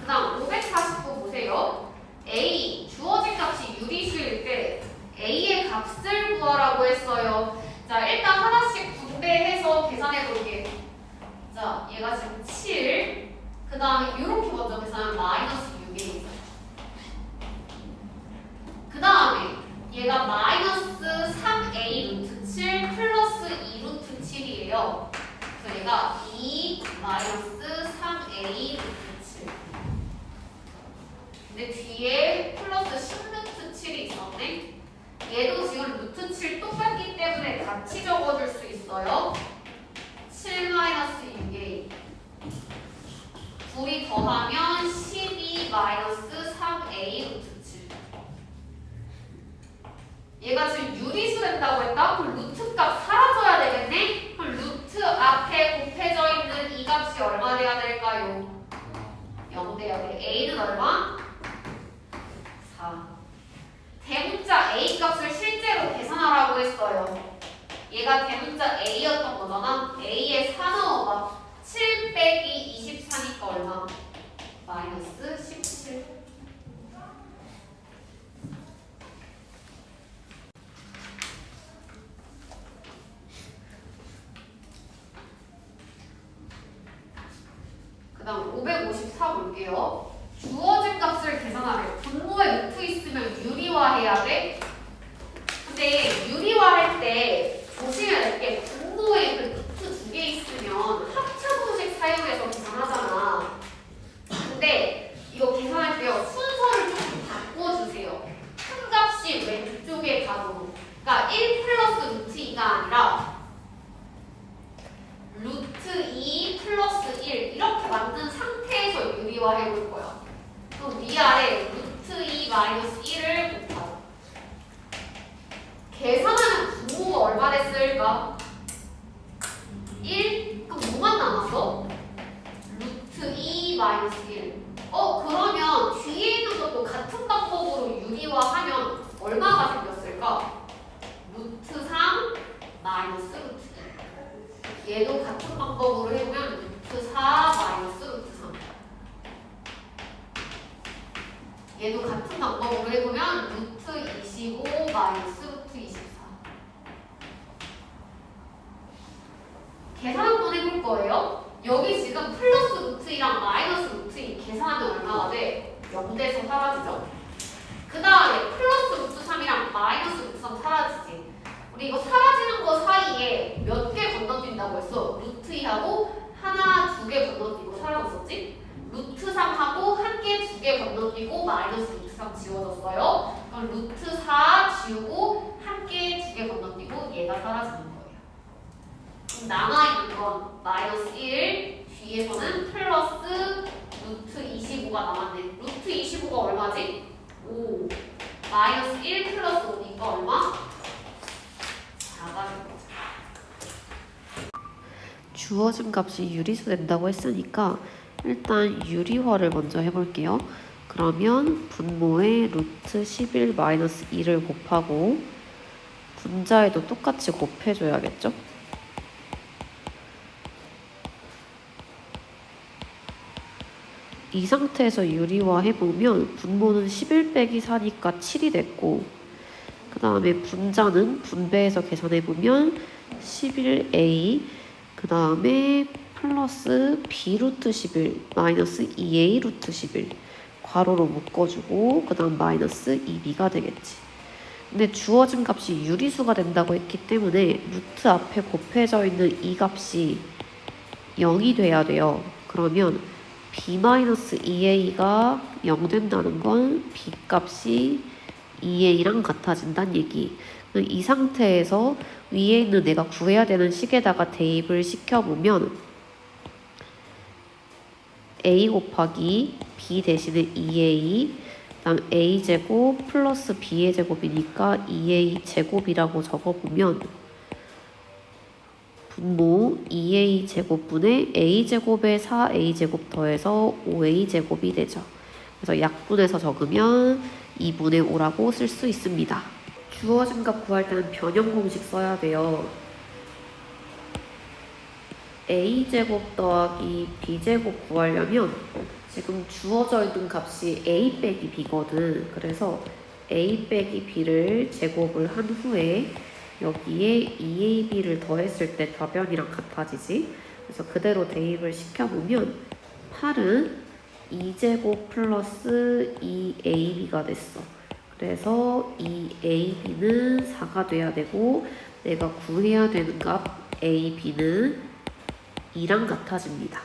그 다음 549 보세요. A, 주어진 값이 유리수일 때 A의 값을 구하라고 했어요. 자, 일단 하나씩 분배해서 계산해 볼게요. 자, 얘가 지금 7, 그 다음에 이렇게 먼저 계산하면 마이너스 6이 있어요. 그 다음에 얘가 마이너스 3a 루트 7 플러스 2 루트 7이에요. 그래서 얘가 2 마이너스 3a 루트 7. 근데 뒤에 플러스 10 루트 7이 있었네. 얘도 지금 루트 7 똑같기 때문에 같이 적어줄 수 있어요. 7 마이너스 6a. 둘이 더하면 12 마이너스 3a 루트 7. 얘가 지금 유리수 된다고 했다? 그럼 루트 값 사라져야 되겠네? 그럼 루트 앞에 곱해져 있는 이 값이 얼마 돼야 될까요? 0 돼야 돼. a는 얼마? 4. 대문자 a 값을 실제로 계산하라고 했어요. 얘가 대문자 a였던 거잖아. a에 4 넣어봐. 7 빼기 24니까 얼마? 마이너스 17. 그 다음 554 볼게요. 주어진 값을 계산하래요. 분모에 루트 있으면 유리화해야 돼? 근데 유리화할 때 조심해야 될 게 분모에 그 루트 2개 있으면 합차공식 사용해서 계산하잖아. 근데 이거 계산할 때요. 순서를 좀 바꿔주세요. 큰 값이 왼쪽에 가도록. 그러니까 1 플러스 루트 2가 아니라 루트 2 플러스 1 이렇게 만든 상태에서 유리화 해볼 거야. 그럼 위아래 루트 2 마이너스 1을 곱하자. 계산하면 분모가 얼마 됐을까? 1? 그럼 뭐만 남았어? 루트 2 마이너스 1. 그러면 뒤에 있는 것도 같은 방법으로 유리화하면 얼마가 생겼을까? 루트 3 마이너스 루트 2. 얘도 같은 방법으로 해보면 루트 4 마이너스 루트 3. 얘도 같은 방법으로 해보면 루트 25 마이너스 루트 24. 계산 한번 해볼 거예요. 여기 지금 플러스 루트 2랑 마이너스 루트 2 계산하면 얼마가 돼? 0돼서 사라지죠? 그 다음에 플러스 루트 3이랑 마이너스 루트 3 사라지지. 우리 이거 사라지는 거 사이에 몇 개 건너뛴다고 했어? 루트 2하고 하나, 2개 건너뛰고 사라졌었지? 루트 3하고 한 개, 2개 건너뛰고 마이너스 루트 3 지워졌어요. 그럼 루트 4 지우고 한 개, 2개 건너뛰고 얘가 사라지는 거예요. 그럼 남아있는 건 마이너스 1, 뒤에서는 플러스 루트 25가 남았네. 루트 25가 얼마지? 5. 마이너스 1 플러스 5니까 얼마? 4가 된 거죠. 주어진 값이 유리수 된다고 했으니까 일단 유리화를 먼저 해볼게요. 그러면 분모에 루트 11 마이너스 2를 곱하고 분자에도 똑같이 곱해줘야겠죠? 이 상태에서 유리화 해보면 분모는 11 빼기 4니까 7이 됐고 그 다음에 분자는 분배해서 계산해보면 11a 그 다음에 플러스 b 루트 11 마이너스 2a 루트 11 괄호로 묶어주고 그 다음 마이너스 2b가 되겠지. 근데 주어진 값이 유리수가 된다고 했기 때문에 루트 앞에 곱해져 있는 이 값이 0이 돼야 돼요. 그러면 b-2a가 0 된다는 건 b 값이 2a랑 같아진다는 얘기. 이 상태에서 위에 있는 내가 구해야 되는 식에다가 대입을 시켜보면 a 곱하기 b 대신에 2a 그다음 a제곱 플러스 b의 제곱이니까 2a 제곱이라고 적어보면 분모 2a 제곱분의 a 제곱에 4a 제곱 더해서 5a 제곱이 되죠. 그래서 약분해서 적으면 2분의 5라고 쓸 수 있습니다. 주어진 값 구할 때는 변형 공식 써야 돼요. a제곱 더하기 b제곱 구하려면 지금 주어져 있는 값이 a 빼기 b거든. 그래서 a 빼기 b를 제곱을 한 후에 여기에 2ab를 더했을 때 답변이랑 같아지지. 그래서 그대로 대입을 시켜보면 8은 2제곱 플러스 2ab가 됐어. 그래서 2ab는 4가 돼야 되고 내가 구해야 되는 값 ab는 2랑 같아집니다.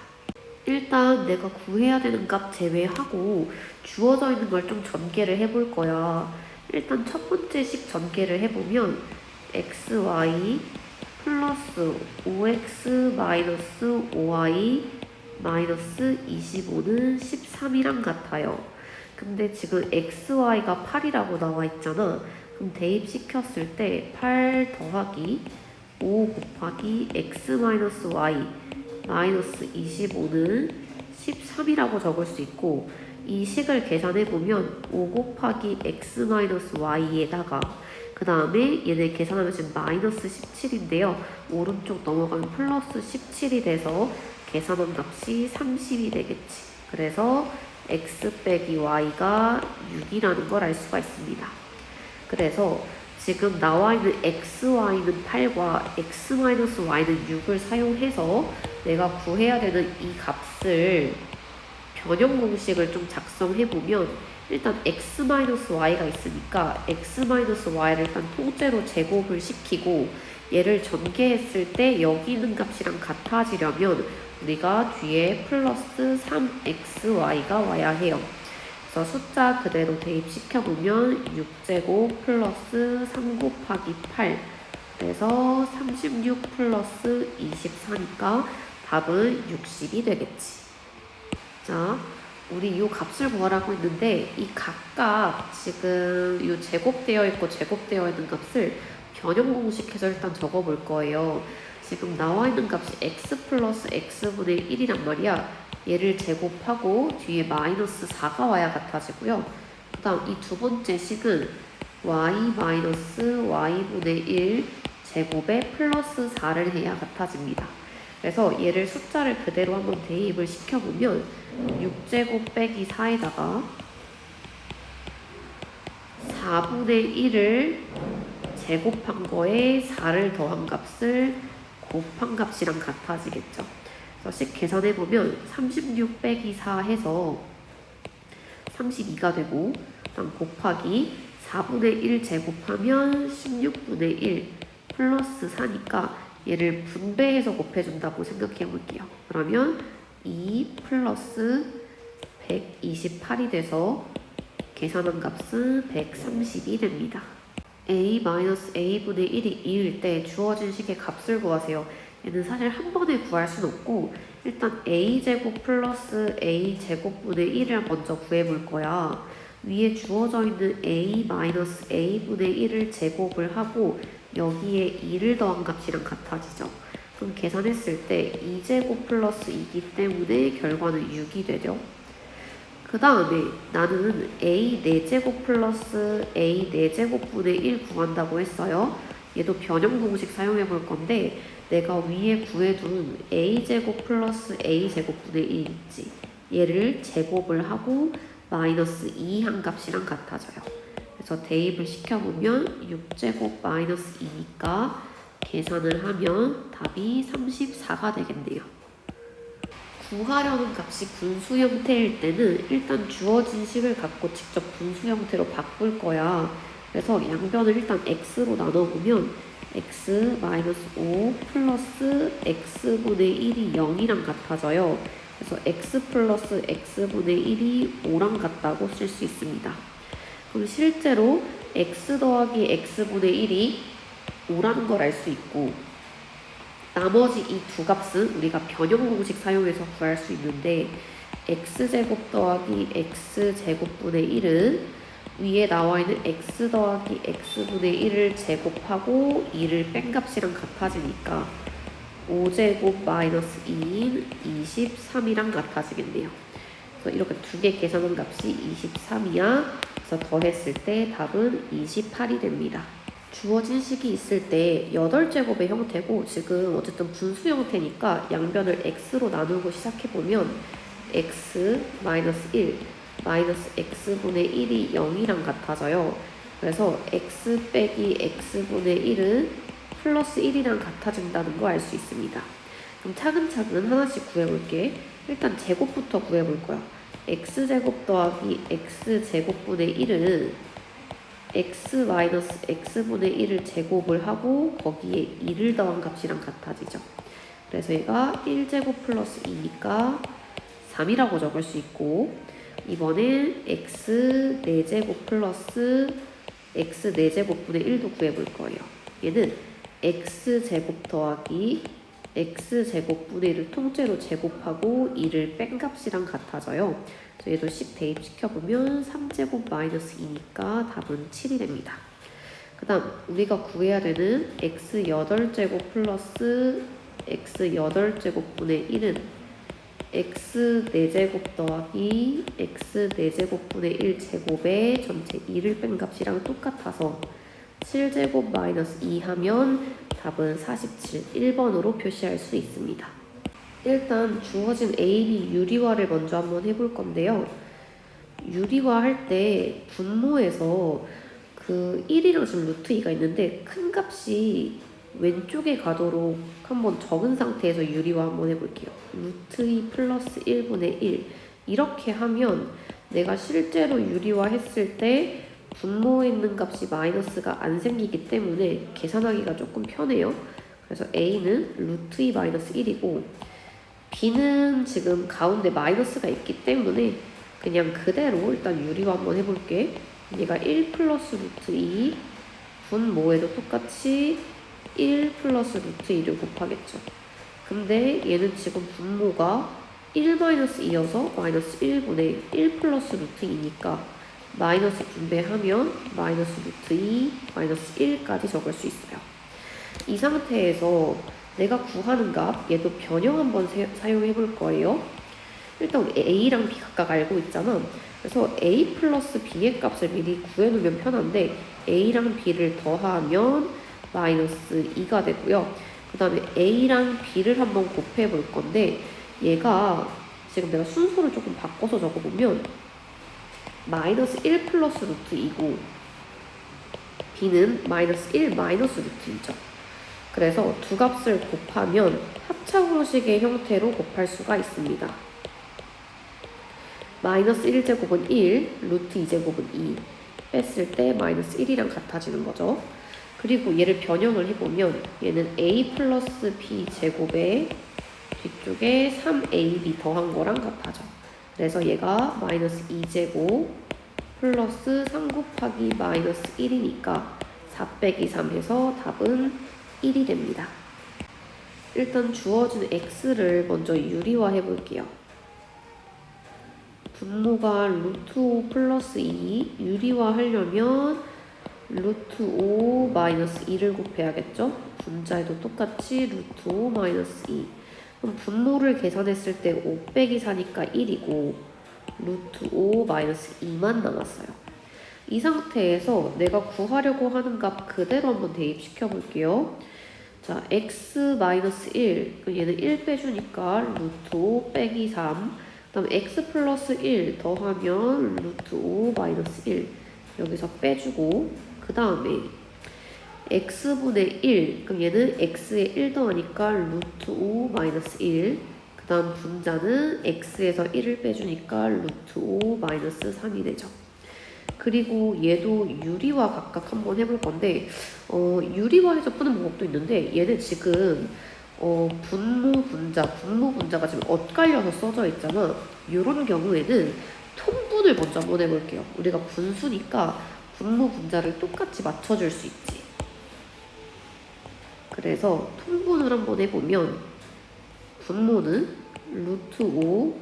일단 내가 구해야 되는 값 제외하고 주어져 있는 걸 좀 전개를 해볼 거야. 일단 첫 번째 식 전개를 해보면 xy 플러스 5x 마이너스 5y 마이너스 25는 13이랑 같아요. 근데 지금 xy가 8이라고 나와 있잖아. 그럼 대입시켰을 때 8 더하기 5 곱하기 x 마이너스 y 마이너스 25는 13이라고 적을 수 있고 이 식을 계산해보면 5 곱하기 x 마이너스 y에다가 그 다음에 얘네 계산하면 지금 마이너스 17인데요. 오른쪽 넘어가면 플러스 17이 돼서 계산한 값이 30이 되겠지. 그래서 x 빼기 y가 6이라는 걸 알 수가 있습니다. 그래서 지금 나와 있는 xy는 8과 x-y는 6을 사용해서 내가 구해야 되는 이 값을 변형 공식을 좀 작성해보면 일단 x-y가 있으니까 x-y를 일단 통째로 제곱을 시키고 얘를 전개했을 때 여기 있는 값이랑 같아지려면 우리가 뒤에 플러스 3xy가 와야 해요. 그래서 숫자 그대로 대입시켜보면 6제곱 플러스 3 곱하기 8 그래서 36 플러스 24니까 답은 60이 되겠지. 자, 우리 이 값을 구하라고 했는데 이 각각 지금 이 제곱되어 있고 제곱되어 있는 값을 변형 공식해서 일단 적어볼 거예요. 지금 나와 있는 값이 x 플러스 x분의 1이란 말이야. 얘를 제곱하고 뒤에 마이너스 4가 와야 같아지고요. 그 다음 이 두 번째 식은 y 마이너스 y분의 1 제곱에 플러스 4를 해야 같아집니다. 그래서 얘를 숫자를 그대로 한번 대입을 시켜보면 6제곱 빼기 4에다가 4분의 1을 제곱한 거에 4를 더한 값을 곱한 값이랑 같아지겠죠. 그래서 식 계산해보면 36 빼기 4 해서 32가 되고 그다음 곱하기 4분의 1 제곱하면 16분의 1 플러스 4니까 얘를 분배해서 곱해준다고 생각해 볼게요. 그러면 2 플러스 128이 돼서 계산한 값은 130이 됩니다. a-a분의 1이 2일 때 주어진 식의 값을 구하세요. 얘는 사실 한 번에 구할 수는 없고 일단 a제곱 플러스 a제곱분의 1을 먼저 구해볼 거야. 위에 주어져 있는 a-a분의 1을 제곱을 하고 여기에 2를 더한 값이랑 같아지죠. 그럼 계산했을 때 2제곱 플러스 2기 때문에 결과는 6이 되죠. 그 다음에 나는 a 4제곱 플러스 a 4제곱분의 1 구한다고 했어요. 얘도 변형 공식 사용해 볼 건데 내가 위에 구해둔 a제곱 플러스 a제곱분의 1 있지. 얘를 제곱을 하고 마이너스 2 한 값이랑 같아져요. 그래서 대입을 시켜보면 6제곱 마이너스 2니까 계산을 하면 답이 34가 되겠네요. 구하려는 값이 분수 형태일 때는 일단 주어진 식을 갖고 직접 분수 형태로 바꿀 거야. 그래서 양변을 일단 x로 나눠보면 x 마이너스 5 플러스 x분의 1이 0이랑 같아져요. 그래서 x 플러스 x분의 1이 5랑 같다고 쓸 수 있습니다. 그럼 실제로 x 더하기 x분의 1이 5라는 걸 알 수 있고, 나머지 이 두 값은 우리가 변형 공식 사용해서 구할 수 있는데, x제곱 더하기 x제곱분의 1은 위에 나와 있는 x 더하기 x분의 1을 제곱하고 2를 뺀 값이랑 같아지니까 5제곱 마이너스 2인 23이랑 같아지겠네요. 그래서 이렇게 두 개 계산한 값이 23이야. 그래서 더했을 때 답은 28이 됩니다. 주어진 식이 있을 때 8제곱의 형태고, 지금 어쨌든 분수 형태니까 양변을 x로 나누고 시작해보면 x 마이너스 1 마이너스 x분의 1이 0이랑 같아져요. 그래서 x 빼기 x분의 1은 플러스 1이랑 같아진다는 거 알 수 있습니다. 그럼 차근차근 하나씩 구해볼게. 일단 제곱부터 구해볼 거야. x제곱 더하기 x제곱분의 1은 x 마이너스 x분의 1을 제곱을 하고 거기에 2를 더한 값이랑 같아지죠. 그래서 얘가 1제곱 플러스 2니까 3이라고 적을 수 있고, 이번엔 x 4제곱 플러스 x 4제곱분의 1도 구해볼 거예요. 얘는 x제곱 더하기 x제곱분의 1을 통째로 제곱하고 2를 뺀 값이랑 같아져요. 그래서 얘도 10 대입시켜보면 3제곱 마이너스 2니까 답은 7이 됩니다. 그 다음 우리가 구해야 되는 x 8제곱 플러스 x 8제곱분의 1은 x 4제곱 더하기 x 4제곱분의 1 제곱에 전체 2를 뺀 값이랑 똑같아서 7제곱 마이너스 2 하면 답은 47, 1번으로 표시할 수 있습니다. 일단 주어진 A, B 유리화를 먼저 한번 해볼 건데요. 유리화 할 때 분모에서 그 1이랑 지금 루트 2가 있는데 큰 값이 왼쪽에 가도록 한번 적은 상태에서 유리화 한번 해볼게요. 루트 2 플러스 1분의 1 이렇게 하면 내가 실제로 유리화 했을 때 분모에 있는 값이 마이너스가 안 생기기 때문에 계산하기가 조금 편해요. 그래서 A는 루트 2 마이너스 1이고 B는 지금 가운데 마이너스가 있기 때문에 그냥 그대로 일단 유리화 한번 해볼게. 얘가 1 플러스 루트 2 분모에도 똑같이 1 플러스 루트 2를 곱하겠죠. 근데 얘는 지금 분모가 1 마이너스 2여서 마이너스 1분의 1 플러스 루트 2니까 마이너스 분배하면 마이너스 루트 2 마이너스 1까지 적을 수 있어요. 이 상태에서 내가 구하는 값 얘도 변형 한번 사용해 볼 거예요. 일단 우리 A랑 B 각각 알고 있잖아. 그래서 A 플러스 B의 값을 미리 구해놓으면 편한데 A랑 B를 더하면 마이너스 2가 되고요. 그 다음에 A랑 B를 한번 곱해 볼 건데 얘가 지금 내가 순서를 조금 바꿔서 적어보면 마이너스 1 플러스 루트 2고 B는 마이너스 1 마이너스 루트 2죠. 그래서 두 값을 곱하면 합차공식의 형태로 곱할 수가 있습니다. 마이너스 1제곱은 1, 루트 2제곱은 2 뺐을 때 마이너스 1이랑 같아지는 거죠. 그리고 얘를 변형을 해보면 얘는 a 플러스 b 제곱에 뒤쪽에 3ab 더한 거랑 같아져. 그래서 얘가 마이너스 2제곱 플러스 3 곱하기 마이너스 1이니까 4 빼기 3 해서 답은 1이 됩니다. 일단 주어진 x를 먼저 유리화 해볼게요. 분모가 루트 5 플러스 2 유리화 하려면 루트 5 마이너스 2를 곱해야겠죠? 분자에도 똑같이 루트 5 마이너스 2. 그럼 분모를 계산했을 때 5 빼기 4니까 1이고 루트 5 마이너스 2만 남았어요. 이 상태에서 내가 구하려고 하는 값 그대로 한번 대입시켜 볼게요. 자, x 마이너스 1, 그럼 얘는 1 빼주니까 루트 5 빼기 3. 그 다음 x 플러스 1 더하면 루트 5 마이너스 1. 여기서 빼주고 그 다음에 x분의 1, 그럼 얘는 x에 1 더하니까 루트 5 마이너스 1. 그 다음 분자는 x에서 1을 빼주니까 루트 5 마이너스 3이 되죠. 그리고 얘도 유리화 각각 한번 해볼 건데 유리화해서 푸는 방법도 있는데 얘는 지금 분모 분자가 지금 엇갈려서 써져 있잖아. 이런 경우에는 통분을 먼저 한번 해볼게요. 우리가 분수니까 분모 분자를 똑같이 맞춰줄 수 있지. 그래서 통분을 한번 해보면 분모는 루트 5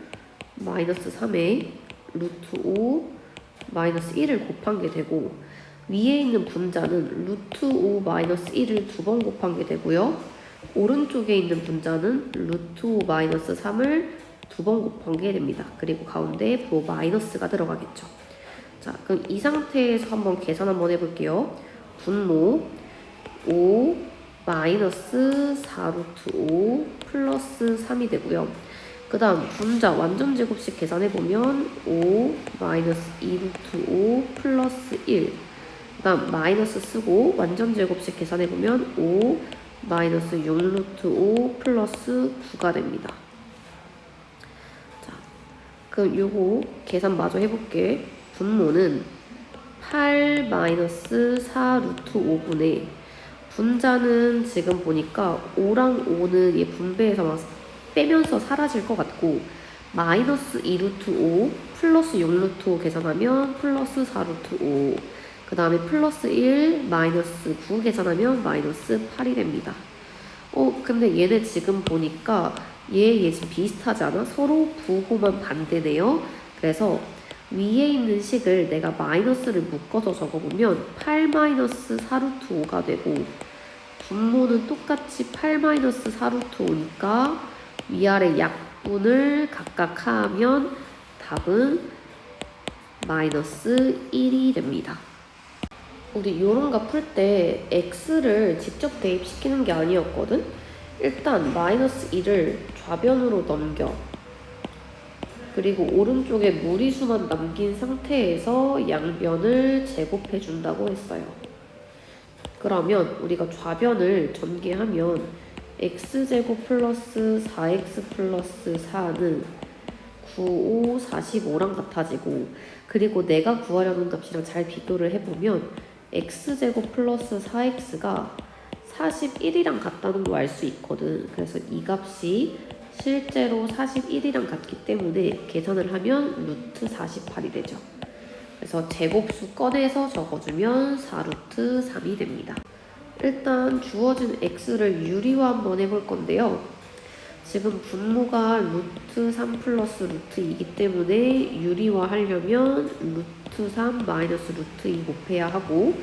마이너스 3에 루트 5 마이너스 1을 곱한 게 되고, 위에 있는 분자는 루트 5 마이너스 1을 2번 곱한 게 되고요. 오른쪽에 있는 분자는 루트 5 마이너스 3을 2번 곱한 게 됩니다. 그리고 가운데에 로 마이너스가 들어가겠죠. 자, 그럼 이 상태에서 한번 계산 한번 해볼게요. 분모 5 마이너스 4루트 5 플러스 3이 되고요. 그 다음 분자 완전 제곱식 계산해보면 5 마이너스 2루트 5 플러스 1. 그 다음 마이너스 쓰고 완전 제곱식 계산해보면 5 마이너스 6루트 5 플러스 9가 됩니다. 자, 그럼 요거 계산 마저 해볼게. 분모는 8 마이너스 4루트 5분의 분자는 지금 보니까 5랑 5는 얘 분배해서 막 빼면서 사라질 것 같고, 마이너스 2루트 5 플러스 6루트 5 계산하면 플러스 4루트 5, 그 다음에 플러스 1 마이너스 9 계산하면 마이너스 8이 됩니다. 근데 얘네 지금 보니까 얘 지금 비슷하지 않아? 서로 부호만 반대네요. 그래서 위에 있는 식을 내가 마이너스를 묶어서 적어보면 8 마이너스 4루트 5가 되고, 분모는 똑같이 8 마이너스 4루트 5니까 위아래 약분을 각각 하면 답은 마이너스 1이 됩니다. 우리 요런 거 풀 때 x를 직접 대입시키는 게 아니었거든? 일단 마이너스 1을 좌변으로 넘겨. 그리고 오른쪽에 무리수만 남긴 상태에서 양변을 제곱해 준다고 했어요. 그러면 우리가 좌변을 전개하면 x제곱 플러스 4x 플러스 4는 9, 5, 45랑 같아지고, 그리고 내가 구하려는 값이랑 잘 비교를 해보면 x제곱 플러스 4x가 41이랑 같다는 거 알 수 있거든. 그래서 이 값이 실제로 41이랑 같기 때문에 계산을 하면 루트 48이 되죠. 그래서 제곱수 꺼내서 적어주면 4루트 3이 됩니다. 일단 주어진 x를 유리화 한번 해볼 건데요. 지금 분모가 루트 3 플러스 루트 2이기 때문에 유리화 하려면 루트 3 마이너스 루트 2 곱해야 하고,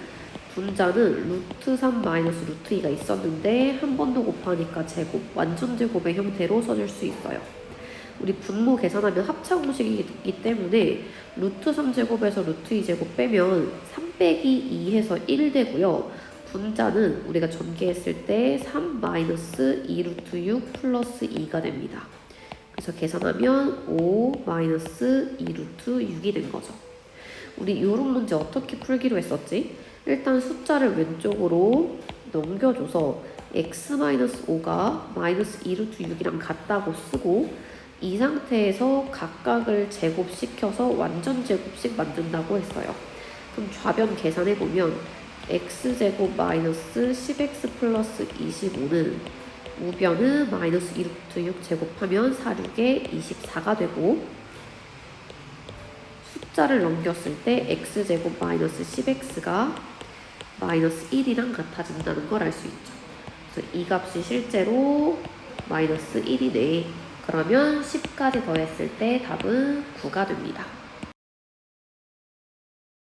분자는 루트 3 마이너스 루트 2가 있었는데 한 번 더 곱하니까 제곱, 완전 제곱의 형태로 써줄 수 있어요. 우리 분모 계산하면 합차공식이기 때문에 루트 3제곱에서 루트 2제곱 빼면 3 빼기 2 해서 1 되고요. 분자는 우리가 전개했을 때 3 마이너스 2 루트 6 플러스 2가 됩니다. 그래서 계산하면 5 마이너스 2 루트 6이 된 거죠. 우리 이런 문제 어떻게 풀기로 했었지? 일단 숫자를 왼쪽으로 넘겨줘서 x-5가 마이너스 2 루트 6이랑 같다고 쓰고, 이 상태에서 각각을 제곱시켜서 완전 제곱식 만든다고 했어요. 그럼 좌변 계산해보면 x제곱 마이너스 10x 플러스 25는 우변은 마이너스 2 루트 6 제곱하면 4, 6에 24가 되고, 숫자를 넘겼을 때 x제곱 마이너스 10x가 마이너스 1이랑 같아진다는 걸 알 수 있죠. 그래서 이 값이 실제로 마이너스 1이네. 그러면 10까지 더했을 때 답은 9가 됩니다.